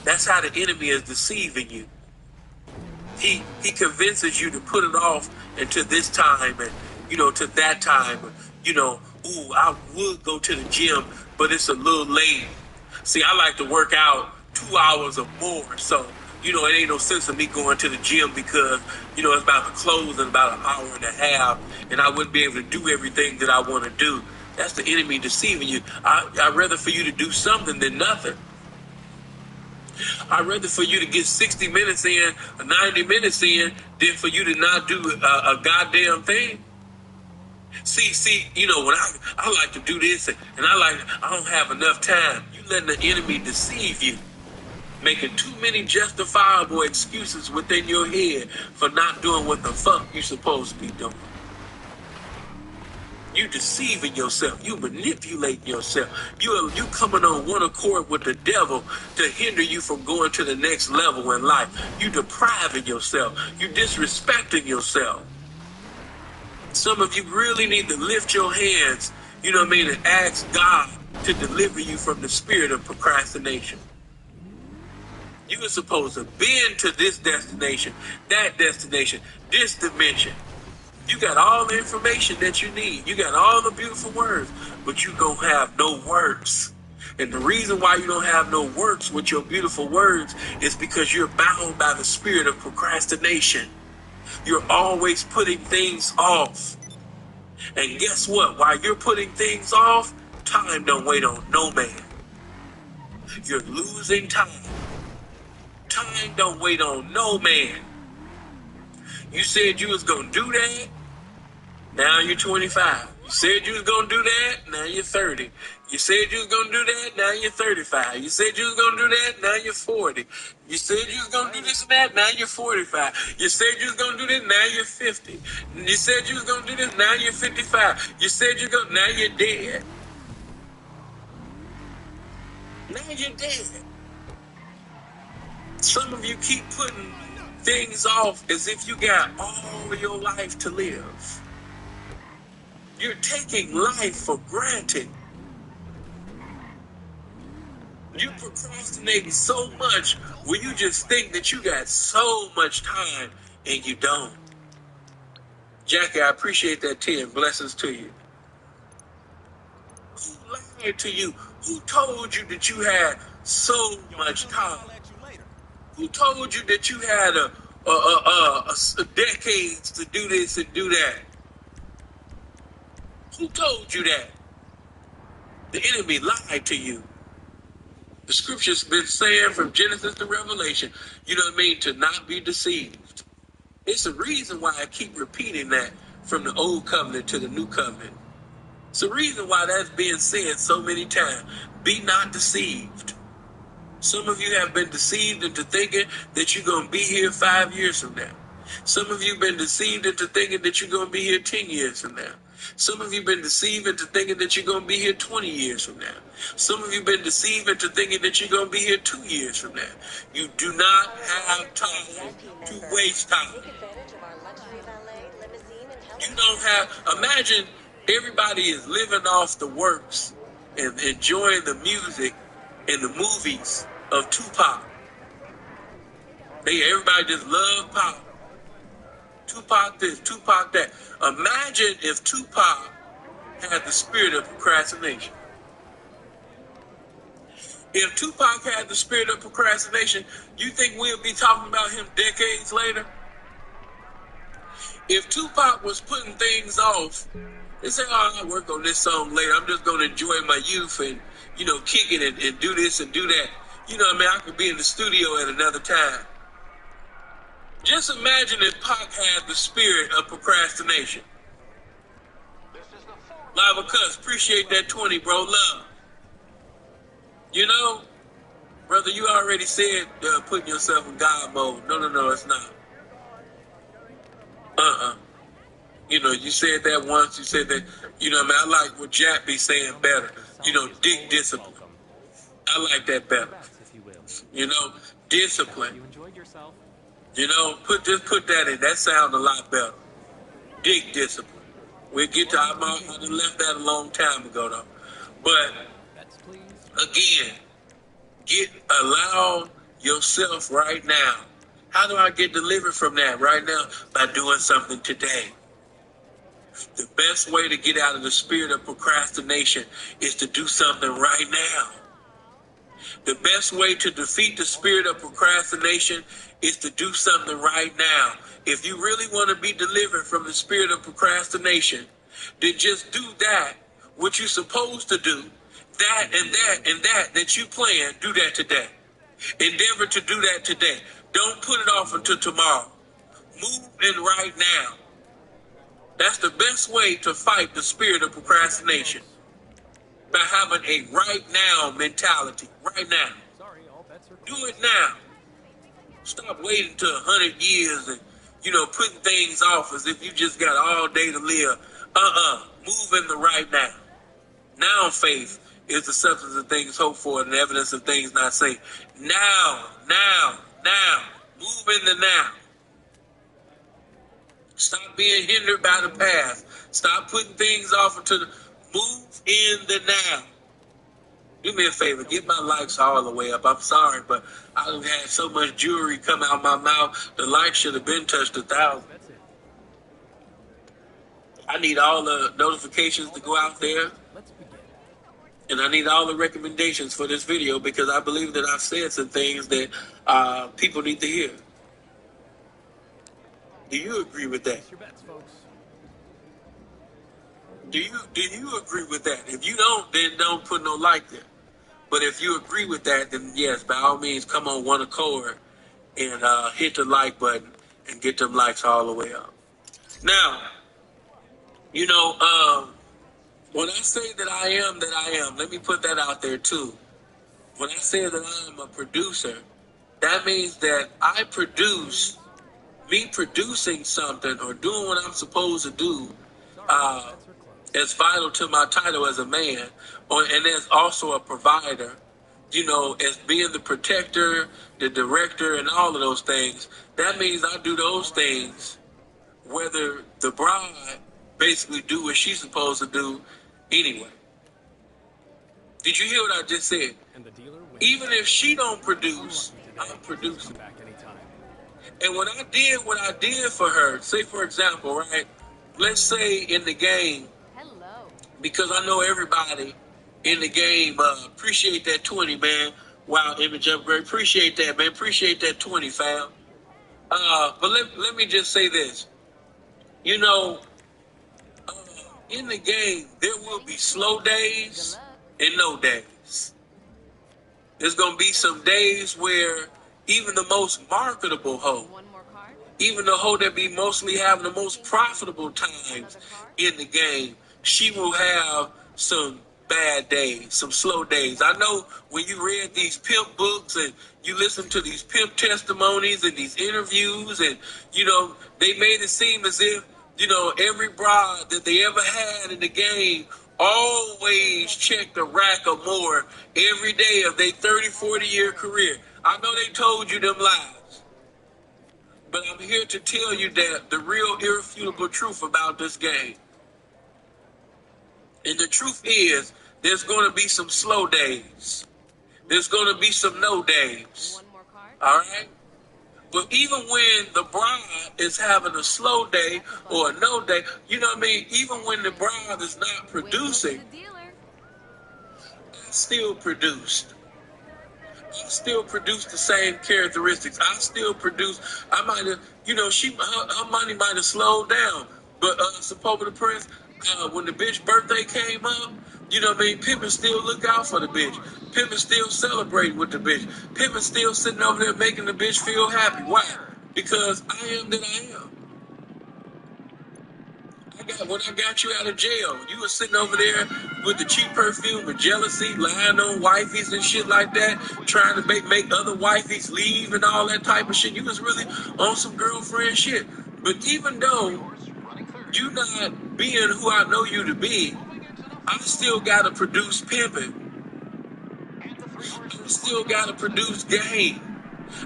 That's how the enemy is deceiving you. He convinces you to put it off until this time and, you know, to that time. You know, ooh, I would go to the gym, but it's a little late. See, I like to work out 2 hours or more. So, you know, it ain't no sense of me going to the gym because, you know, it's about to close in about an hour and a half, and I wouldn't be able to do everything that I want to do. That's the enemy deceiving you. I'd rather for you to do something than nothing. I'd rather for you to get 60 minutes in, 90 minutes in, than for you to not do a goddamn thing. See, you know, when I like to do this and I don't have enough time. You letting the enemy deceive you. Making too many justifiable excuses within your head for not doing what the fuck you supposed to be doing. You deceiving yourself. You manipulating yourself. You coming on one accord with the devil to hinder you from going to the next level in life. You depriving yourself. You disrespecting yourself. Some of you really need to lift your hands, you know what I mean, and ask God to deliver you from the spirit of procrastination. You were supposed to bend to this destination, that destination, this dimension. You got all the information that you need. You got all the beautiful words, but you don't have no works. And the reason why you don't have no works with your beautiful words is because you're bound by the spirit of procrastination. You're always putting things off. And guess what? While you're putting things off, time don't wait on no man. You're losing time. Time don't wait on no man. You said you was going to do that. Now you're 25. You said you was going to do that. Now you're 30. You said you was going to do that. Now you're 35. You said you was going to do that. Now you're 40. You said you was going to do this and that. Now you're 45. You said you was going to do this. Now you're 50. You said you was going to do this. Now you're 55. You said you're going to, now you're dead. Now you're dead. Some of you keep putting things off as if you got all your life to live. You're taking life for granted. You procrastinating so much where you just think that you got so much time and you don't. Jackie, I appreciate that 10. Blessings to you. Who lied to you? Who told you that you had so much time? Who told you that you had a decades to do this and do that? Who told you that? The enemy lied to you. The scripture's been saying from Genesis to Revelation, you know what I mean, to not be deceived. It's the reason why I keep repeating that from the old covenant to the new covenant. It's the reason why that's being said so many times. Be not deceived. Some of you have been deceived into thinking that you're going to be here 5 years from now. Some of you have been deceived into thinking that you're going to be here 10 years from now. Some of you have been deceived into thinking that you're going to be here 20 years from now. Some of you have been deceived into thinking that you're going to be here 2 years from now. You do not have time to waste time. You don't have, imagine everybody is living off the works and enjoying the music and the movies of Tupac. Everybody just love Pac. Tupac this, Tupac that. Imagine if Tupac had the spirit of procrastination. If Tupac had the spirit of procrastination, you think we'll be talking about him decades later? If Tupac was putting things off, they say, oh, I'll work on this song later. I'm just going to enjoy my youth and, kick it and do this and do that. I could be in the studio at another time. Just imagine if Pac had the spirit of procrastination. Live of Cuss, appreciate that 20, bro. Love. Brother, you already said putting yourself in God mode. No, it's not. You said that once. You said that, I like what Jack be saying better. Dig discipline. I like that better. Discipline. Put that in. That sounds a lot better. Dig discipline. We'll get to, I left that a long time ago though. But again, allow yourself right now. How do I get delivered from that right now? By doing something today. The best way to get out of the spirit of procrastination is to do something right now. The best way to defeat the spirit of procrastination is to do something right now. If you really want to be delivered from the spirit of procrastination, then just do that, what you're supposed to do, that and that and that you plan, do that today. Endeavor to do that today. Don't put it off until tomorrow. Move in right now. That's the best way to fight the spirit of procrastination. By having a right now mentality. Right now. Do it now. Stop waiting till 100 years and, putting things off as if you just got all day to live. Move in the right now. Now faith is the substance of things hoped for and the evidence of things not seen. Now. Move in the now. Stop being hindered by the past. Stop putting things off until move in the now. Do me a favor, get my likes all the way up. I'm sorry, but I've had so much jewelry come out my mouth. The likes should have been touched 1,000. I need all the notifications to go out there. And I need all the recommendations for this video because I believe that I've said some things that people need to hear. Do you agree with that? Do you agree with that? If you don't, then don't put no like there. But if you agree with that, then yes, by all means, come on one accord and hit the like button and get them likes all the way up. Now, when I say that I am, let me put that out there too. When I say that I am a producer, that means that I produce, me producing something or doing what I'm supposed to do is vital to my title as a man, and as also a provider, as being the protector, the director, and all of those things. That means I do those things whether the bride basically do what she's supposed to do anyway. Did you hear what I just said? Even if she don't produce, I'm producing. And when I did what I did for her, say for example, right? Let's say in the game, because I know everybody in the game appreciate that 20, man. Wow, image upgrade. Appreciate that, man. Appreciate that 20, fam. But let me just say this. You know, in the game, there will be slow days and no days. There's going to be some days where even the most marketable hoe, even the hoe that be mostly having the most profitable times in the game, she will have some bad days, some slow days. I know when you read these pimp books and you listen to these pimp testimonies and these interviews, and, you know, they made it seem as if, you know, every broad that they ever had in the game always checked a rack or more every day of their 30, 40-year career. I know they told you them lies, but I'm here to tell you that the real irrefutable truth about this game. And the truth is, there's going to be some slow days. There's going to be some no days. All right? But even when the bride is having a slow day or a no day, you know what I mean? Even when the bride is not producing, I still produced. I still produce the same characteristics. I still produce. I might have, you know, her money might have slowed down. But suppose the prince, when the bitch birthday came up, you know what I mean? Pippin still look out for the bitch. Pippin still celebrating with the bitch. Pippin still sitting over there making the bitch feel happy. Why? Because I am that I am. When I got you out of jail, you were sitting over there with the cheap perfume and jealousy, lying on wifeys and shit like that, trying to make other wifeys leave and all that type of shit. You was really on some girlfriend shit. But even though you not being who I know you to be, I still gotta produce pimping. I still gotta produce game.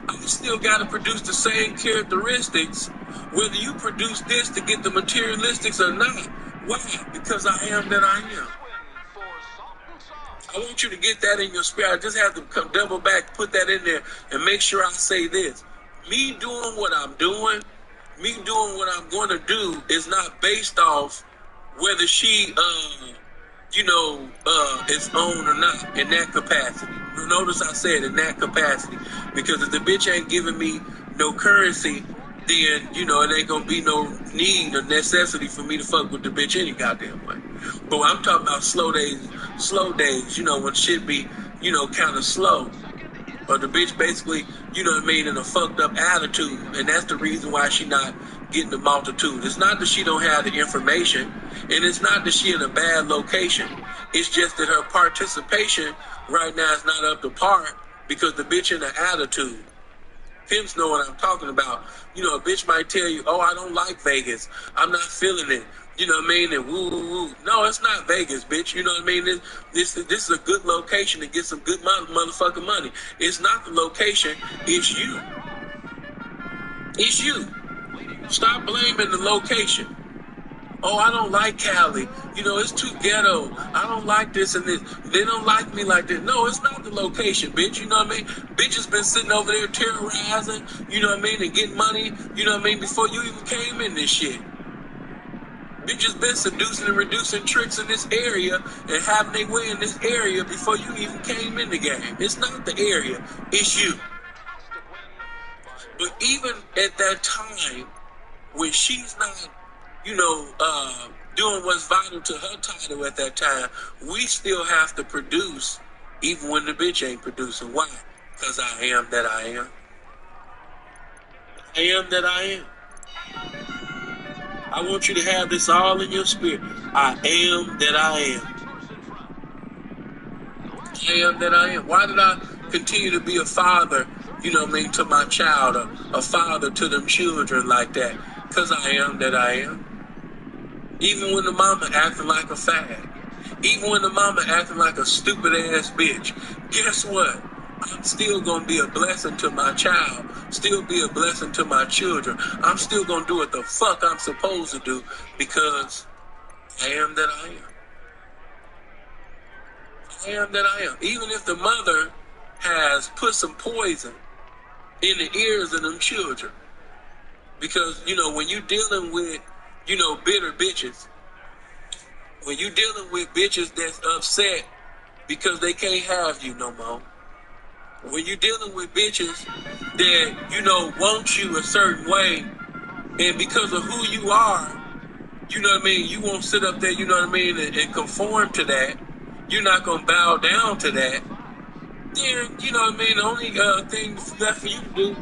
I still gotta produce the same characteristics, whether you produce this to get the materialistics or not. Why? Because I am that I am. I want you to get that in your spirit. I just have to come double back, put that in there, and make sure I say this. Me doing what I'm doing, me doing what I'm going to do is not based off whether she, is on or not in that capacity. Notice I said in that capacity, because if the bitch ain't giving me no currency, then, you know, it ain't gonna be no need or necessity for me to fuck with the bitch any goddamn way. But I'm talking about slow days, you know, when shit be, you know, kind of slow. Or the bitch basically, you know what I mean, in a fucked up attitude. And that's the reason why she not getting the multitude. It's not that she don't have the information, and it's not that she in a bad location. It's just that her participation right now is not up to par because the bitch in the attitude. Pimps know what I'm talking about. You know, a bitch might tell you, oh, I don't like Vegas. I'm not feeling it. You know what I mean? And woo, woo, woo. No, it's not Vegas, bitch. You know what I mean? This is a good location to get some good motherfucking money. It's not the location. It's you. It's you. Stop blaming the location. Oh, I don't like Cali. You know, it's too ghetto. I don't like this and this. They don't like me like this. No, it's not the location, bitch. You know what I mean? Bitch has been sitting over there terrorizing, you know what I mean, and getting money, you know what I mean, before you even came in this shit. Bitch has been seducing and reducing tricks in this area and having their way in this area before you even came in the game. It's not the area. It's you. But even at that time, when she's not, you know, doing what's vital to her title at that time, we still have to produce even when the bitch ain't producing. Why? Because I am that I am. I am that I am. I want you to have this all in your spirit. I am that I am. I am that I am. Why did I continue to be a father, you know what I mean, to my child, a father to them children like that? Because I am that I am. Even when the mama acting like a fag. Even when the mama acting like a stupid ass bitch. Guess what? I'm still going to be a blessing to my child. Still be a blessing to my children. I'm still going to do what the fuck I'm supposed to do because I am that I am. I am that I am. Even if the mother has put some poison in the ears of them children. Because, when you're dealing with, bitter bitches, when you're dealing with bitches that's upset because they can't have you no more, when you're dealing with bitches that, want you a certain way, and because of who you are, you won't sit up there, and conform to that. You're not going to bow down to that. Then, the only thing left for you to do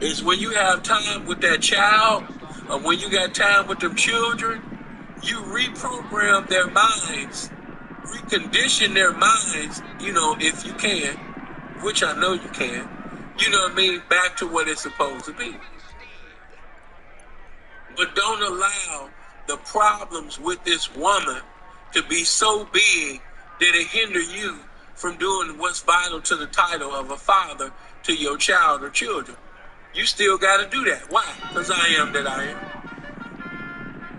is when you have time with that child, or when you got time with them children, you reprogram their minds, recondition their minds, if you can, which I know you can, back to what it's supposed to be. But don't allow the problems with this woman to be so big that it hinder you from doing what's vital to the title of a father to your child or children. You still got to do that. Why? Because I am that I am.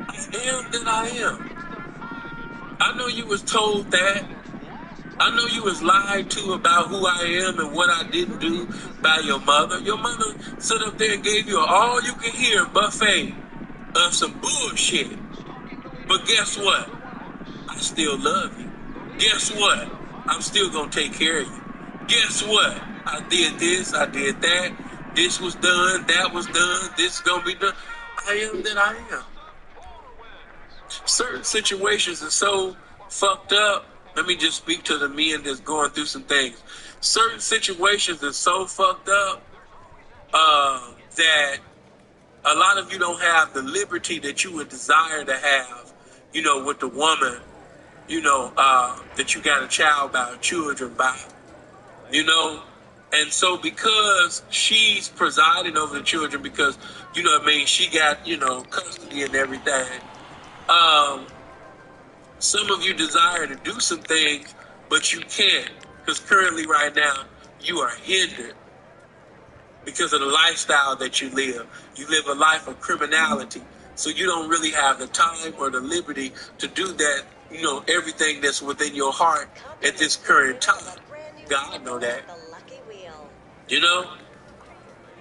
I am that I am. I know you was told that. I know you was lied to about who I am and what I didn't do by your mother. Your mother stood up there and gave you an all-you-can-hear buffet of some bullshit. But guess what? I still love you. Guess what? I'm still going to take care of you. Guess what? I did this, I did that. This was done, that was done, this is going to be done. I am that I am. Certain situations are so fucked up. Let me just speak to the men that's going through some things. Certain situations are so fucked up that a lot of you don't have the liberty that you would desire to have, with the woman, that you got a child by, children by, And so because she's presiding over the children, because, she got, custody and everything, some of you desire to do some things, but you can't, because currently right now, you are hindered because of the lifestyle that you live. You live a life of criminality. So you don't really have the time or the liberty to do that, everything that's within your heart at this current time. God know that.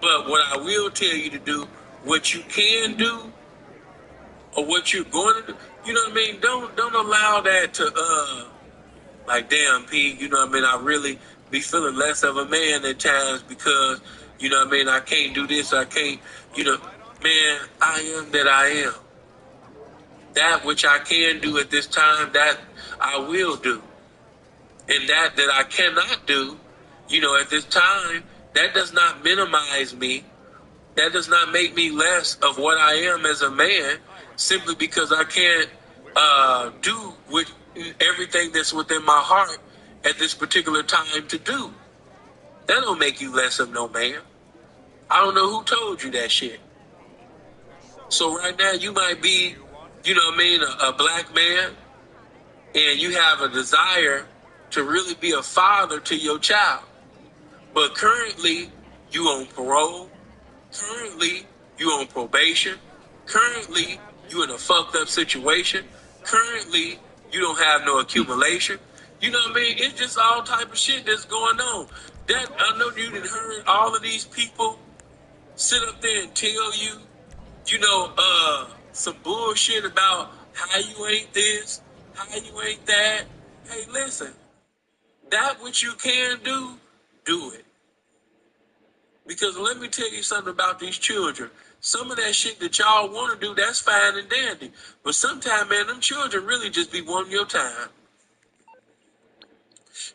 But what I will tell you to do, what you can do, or what you're going to do, Don't allow that to, like, damn, P, I really be feeling less of a man at times because, I can't do this, I can't, man, I am that I am. That which I can do at this time, that I will do. And that I cannot do, at this time, that does not minimize me. That does not make me less of what I am as a man, simply because I can't do with everything that's within my heart at this particular time to do. That don't make you less of no man. I don't know who told you that shit. So right now you might be, a black man, and you have a desire to really be a father to your child. But currently you on parole. Currently you on probation. Currently you in a fucked up situation. Currently you don't have no accumulation. It's just all type of shit that's going on. That I know you done heard all of these people sit up there and tell you, some bullshit about how you ain't this, how you ain't that. Hey, listen, that what you can do it. Because let me tell you something about these children. Some of that shit that y'all want to do, that's fine and dandy. But sometimes, man, them children really just be wanting your time.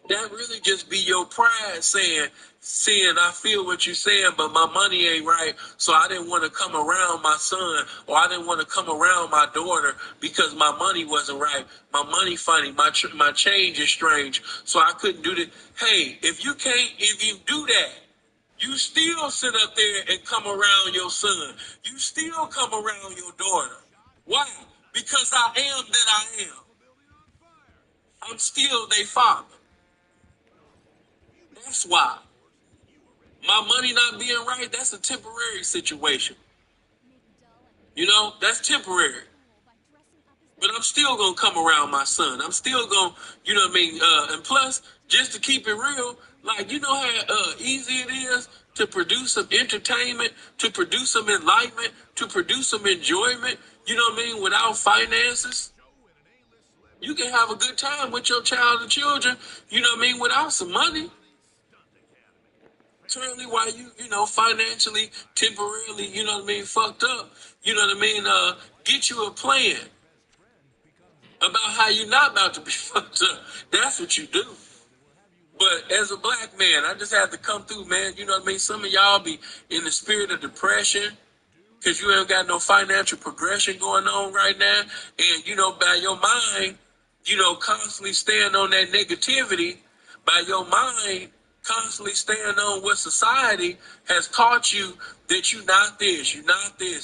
That really just be your pride saying, I feel what you're saying, but my money ain't right, so I didn't want to come around my son, or I didn't want to come around my daughter because my money wasn't right. My money funny, my change is strange, so I couldn't do that. Hey, if you do that, you still sit up there and come around your son. You still come around your daughter. Why? Because I am that I am. I'm still their father. That's why. My money not being right, that's a temporary situation. That's temporary. But I'm still going to come around my son. I'm still going to, you know what I mean? And plus, just to keep it real, like, you know how easy it is to produce some entertainment, to produce some enlightenment, to produce some enjoyment, you know what I mean, without finances? You can have a good time with your child and children, you know what I mean, without some money. Currently, while you know, financially, temporarily, you know what I mean, fucked up, you know what I mean, get you a plan about how you're not about to be fucked up. That's what you do. But as a black man, I just have to come through, man. You know what I mean? Some of y'all be in the spirit of depression because you ain't got no financial progression going on right now. And, you know, by your mind, you know, constantly staying on that negativity, by your mind constantly staying on what society has taught you that you're not this,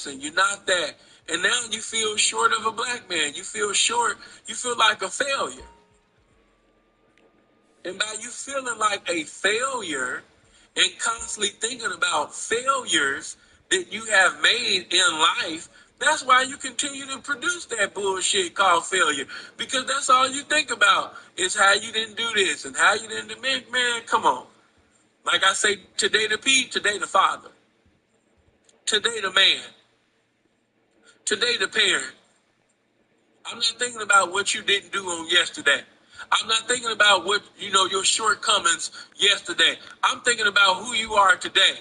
and you're not that. And now you feel short of a black man. You feel short. You feel like a failure. And by you feeling like a failure and constantly thinking about failures that you have made in life, that's why you continue to produce that bullshit called failure. Because that's all you think about is how you didn't do this and how you didn't do it. Man, come on. Like I say, today the P, today the father. Today the man. Today the parent. I'm not thinking about what you didn't do on yesterday. I'm not thinking about what, you know, your shortcomings yesterday. I'm thinking about who you are today.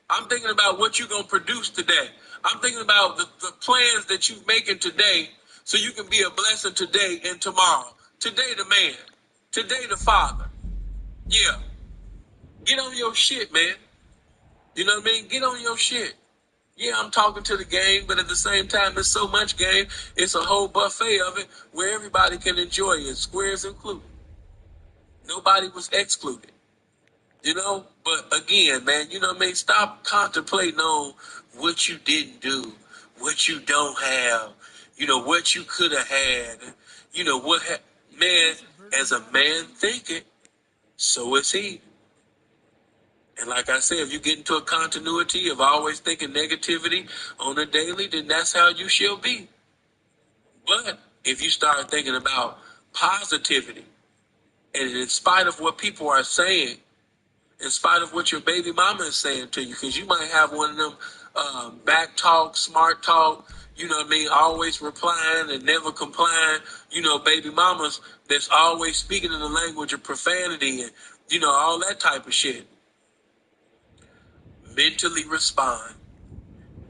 I'm thinking about what you're going to produce today. I'm thinking about the plans that you're making today so you can be a blessing today and tomorrow. Today the man. Today the father. Yeah. Get on your shit, man. You know what I mean? Get on your shit. Yeah, I'm talking to the game, but at the same time, there's so much game. It's a whole buffet of it where everybody can enjoy it, squares included. Nobody was excluded, you know? But again, man, you know what I mean? Stop contemplating on what you didn't do, what you don't have, you know, what you could have had. You know, man, as a man thinketh, so is he. And like I said, if you get into a continuity of always thinking negativity on a daily, then that's how you shall be. But if you start thinking about positivity, and in spite of what people are saying, in spite of what your baby mama is saying to you, because you might have one of them back talk, smart talk, you know what I mean, always replying and never complying, you know, baby mamas that's always speaking in the language of profanity and, you know, all that type of shit. Mentally respond.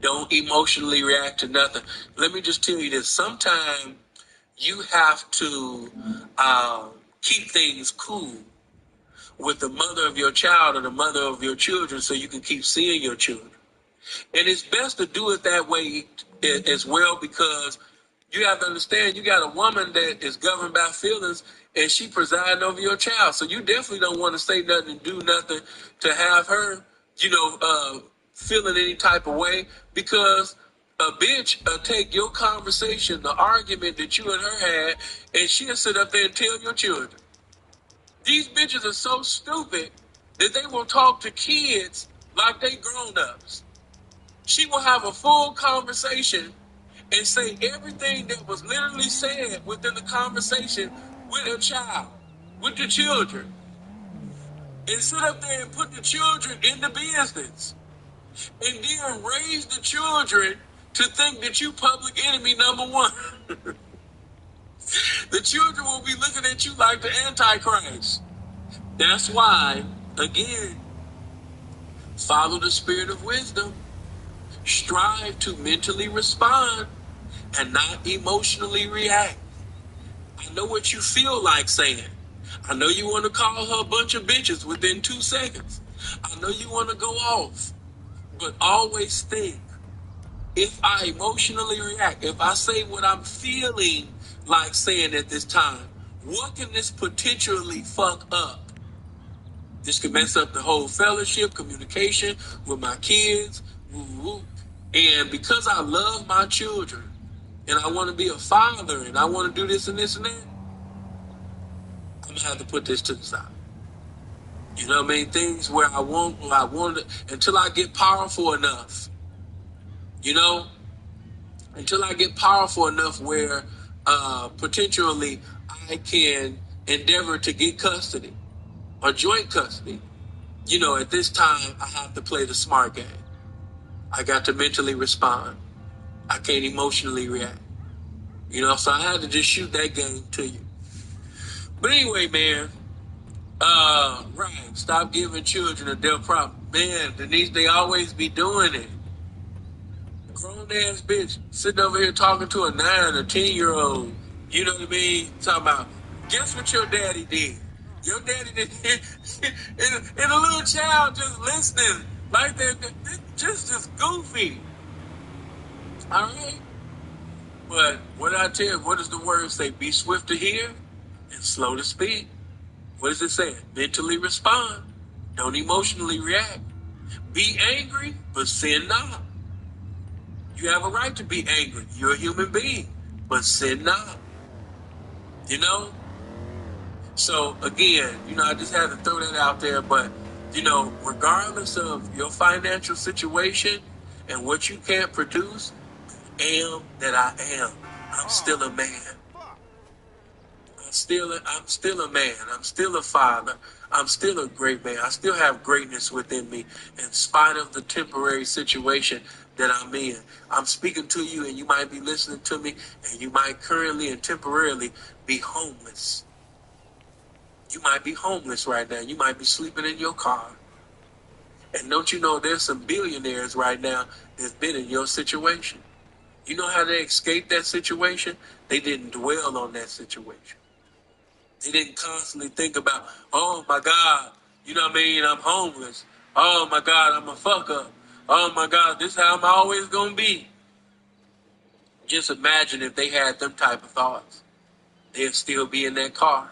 Don't emotionally react to nothing. Let me just tell you this. Sometimes you have to keep things cool with the mother of your child or the mother of your children so you can keep seeing your children. And it's best to do it that way as well, because you have to understand you got a woman that is governed by feelings and she presiding over your child. So you definitely don't want to say nothing and do nothing to have her, you know, feeling any type of way, because a bitch take your conversation, the argument that you and her had, and she'll sit up there and tell your children. These bitches are so stupid that they will talk to kids like they grown-ups. She will have a full conversation and say everything that was literally said within the conversation with her child, with the children, and sit up there and put the children in the business, and then raise the children to think that you public enemy number one. The children will be looking at you like the Antichrist. That's why, again, follow the spirit of wisdom. Strive to mentally respond and not emotionally react. I know what you feel like saying. I know you want to call her a bunch of bitches within 2 seconds. I know you want to go off. But always think, if I emotionally react, if I say what I'm feeling like saying at this time, what can this potentially fuck up? This could mess up the whole fellowship, communication with my kids. And because I love my children and I want to be a father and I want to do this and this and that, I'm going to have to put this to the side. You know what I mean? Things where I want it until I get powerful enough. You know? Until I get powerful enough where potentially I can endeavor to get custody or joint custody. You know, at this time, I have to play the smart game. I got to mentally respond. I can't emotionally react. You know, so I had to just shoot that game to you. But anyway, man, right, stop giving children a death problem. Man, Denise, they always be doing it. Grown ass bitch sitting over here talking to a 9 or 10-year-old. You know what I mean? Talking about, guess what your daddy did? Your daddy did, and a little child just listening like that, just goofy. All right? But what I tell you, what does the word say? Be swift to hear and slow to speak. What does it say? Mentally respond. Don't emotionally react. Be angry, but sin not. You have a right to be angry. You're a human being, but sin not. You know? So, again, you know, I just had to throw that out there. But, you know, regardless of your financial situation and what you can't produce, I am that I am. I'm still a man. I'm still a man. I'm still a father. I'm still a great man. I still have greatness within me in spite of the temporary situation that I'm in. I'm speaking to you and you might be listening to me and you might currently and temporarily be homeless. You might be homeless right now. You might be sleeping in your car. And don't you know there's some billionaires right now that's been in your situation. You know how they escaped that situation? They didn't dwell on that situation. They didn't constantly think about, oh my God, you know what I mean, I'm homeless. Oh my God, I'm a fuck up. Oh my God, this is how I'm always going to be. Just imagine if they had them type of thoughts. They'd still be in that car.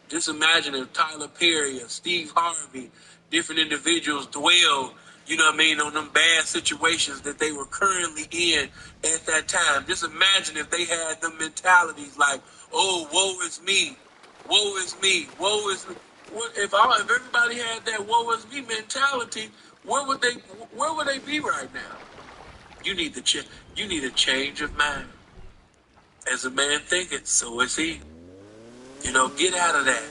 Just imagine if Tyler Perry or Steve Harvey, different individuals dwelled, you know what I mean, on them bad situations that they were currently in at that time. Just imagine if they had them mentalities like, oh, woe is me, woe is me, woe is me. If everybody had that woe is me mentality, where would they be right now? You need a change of mind. As a man thinketh, so is he. You know, get out of that.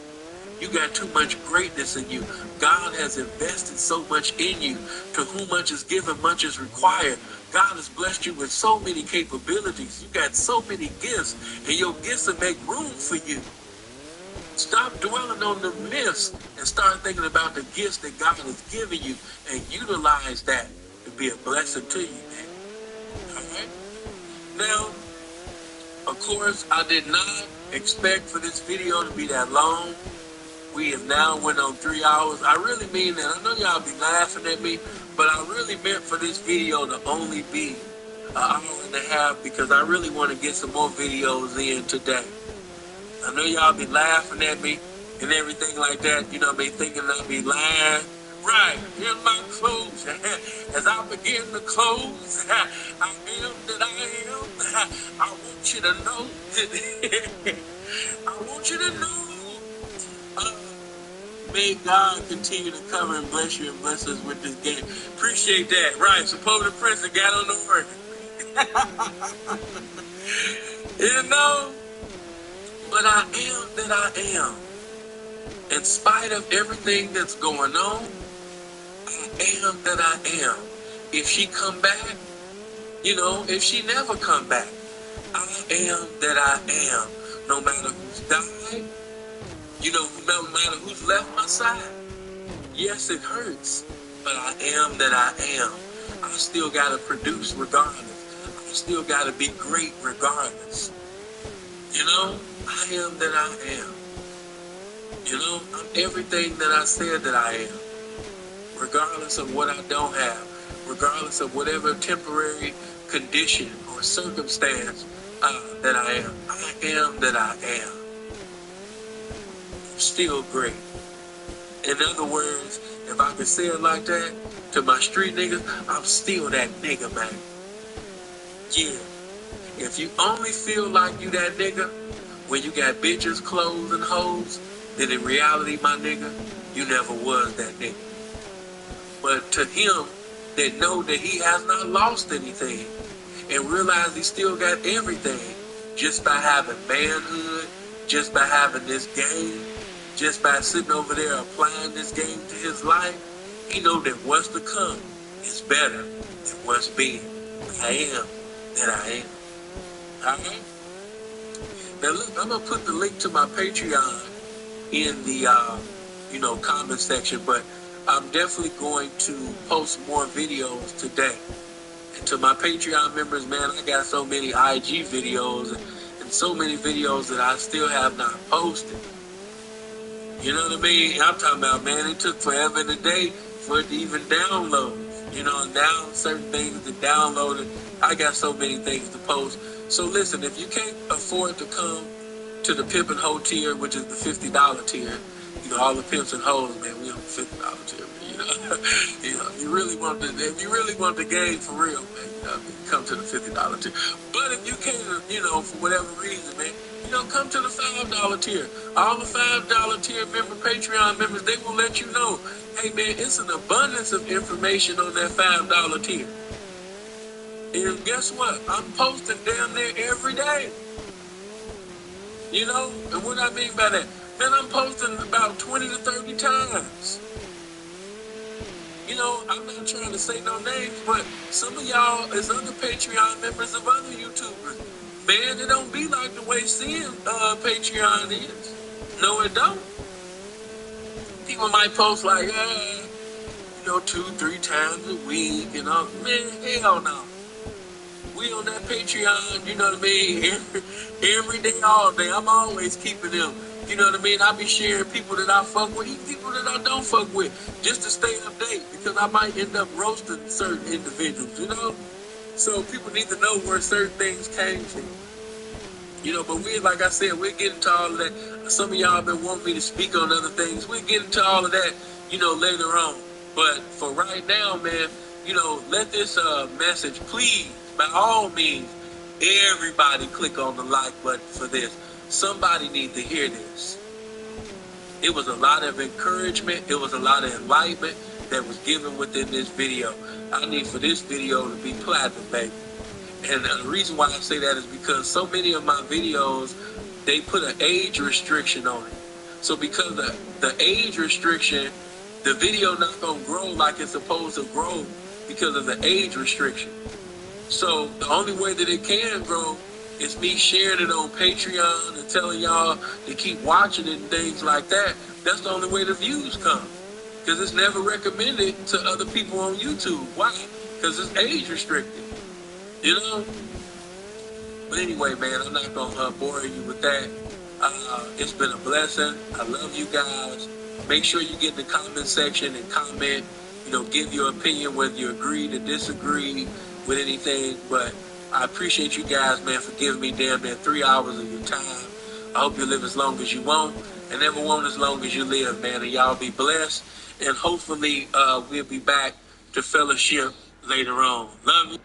You got too much greatness in you. God has invested so much in you. To whom much is given, much is required. God has blessed you with so many capabilities. You got so many gifts, and your gifts will make room for you. Stop dwelling on the myths and start thinking about the gifts that God has given you and utilize that to be a blessing to you, man. All right? Now, of course, I did not expect for this video to be that long. We have now went on 3 hours. I really mean that. I know y'all be laughing at me, but I really meant for this video to only be an hour and a half because I really want to get some more videos in today. I know y'all be laughing at me and everything like that. You know what I mean? Thinking I'll be lying. Right, here's my clothes. As I begin to close, I am that I am. I want you to know. I want you to know. May God continue to cover and bless you and bless us with this game. Appreciate that. Right, suppose the prince that got on the word. You know? But I am that I am. In spite of everything that's going on, I am that I am. If she come back, you know, if she never come back, I am that I am. No matter who's died, you know, no matter who's left my side. Yes, it hurts, but I am that I am. I still got to produce regardless. I still got to be great regardless. You know, I am that I am. You know, I'm everything that I said that I am. Regardless of what I don't have. Regardless of whatever temporary condition or circumstance that I am. I am that I am. I'm still great. In other words, if I could say it like that to my street niggas, I'm still that nigga, man. Yeah. If you only feel like you that nigga when you got bitches, clothes, and hoes, then in reality, my nigga, you never was that nigga. But to him that know that he has not lost anything and realize he still got everything, just by having manhood, just by having this game, just by sitting over there applying this game to his life, he know that what's to come is better than what's been. I am that I am. Alright? Now look, I'm going to put the link to my Patreon in the comment section, but I'm definitely going to post more videos today. And to my Patreon members, man, I got so many IG videos and so many videos that I still have not posted. You know what I mean? I'm talking about, man, it took forever and a day for it to even download. You know, now certain things to download it. I got so many things to post. So listen, if you can't afford to come to the Pimp and Hoe tier, which is the $50 tier, you know, all the pimps and hoes, man, we on the $50 tier, man, you know. If you really want the game for real, man, you know, come to the $50 tier. But if you can't, you know, for whatever reason, man, you know, come to the $5 tier. All the $5 tier member, Patreon members, they will let you know, hey man, it's an abundance of information on that $5 tier. And guess what? I'm posting down there every day. You know? And what I mean by that? Man, I'm posting about 20 to 30 times. You know, I'm not trying to say no names, but some of y'all is other Patreon members of other YouTubers. Man, it don't be like the way seeing Patreon is. No, it don't. People might post like, you know, 2-3 times a week and all. Man, hell no. We on that Patreon, you know what I mean, every day, all day. I'm always keeping them, you know what I mean? I be sharing people that I fuck with, even people that I don't fuck with, just to stay update, because I might end up roasting certain individuals, you know? So people need to know where certain things came from. You know, but like I said, we'll get into all of that. Some of y'all been wanting me to speak on other things. We'll get into all of that, you know, later on. But for right now, man, you know, let this message, please, by all means, everybody click on the like button for this. Somebody needs to hear this. It was a lot of encouragement. It was a lot of enlightenment that was given within this video. I need for this video to be platinum, baby. And the reason why I say that is because so many of my videos, they put an age restriction on it. So because of the age restriction, the video not going to grow like it's supposed to grow because of the age restriction. So the only way that it can grow is me sharing it on Patreon and telling y'all to keep watching it and things like that. That's the only way the views come. Because it's never recommended to other people on YouTube. Why? Because it's age restricted. You know? But anyway, man, I'm not going to bore you with that. It's been a blessing. I love you guys. Make sure you get in the comment section and comment. You know, give your opinion whether you agree or disagree with anything. But I appreciate you guys, man, for giving me damn near 3 hours of your time. I hope you live as long as you want and never want as long as you live, man. And y'all be blessed. And hopefully we'll be back to fellowship later on. Love you.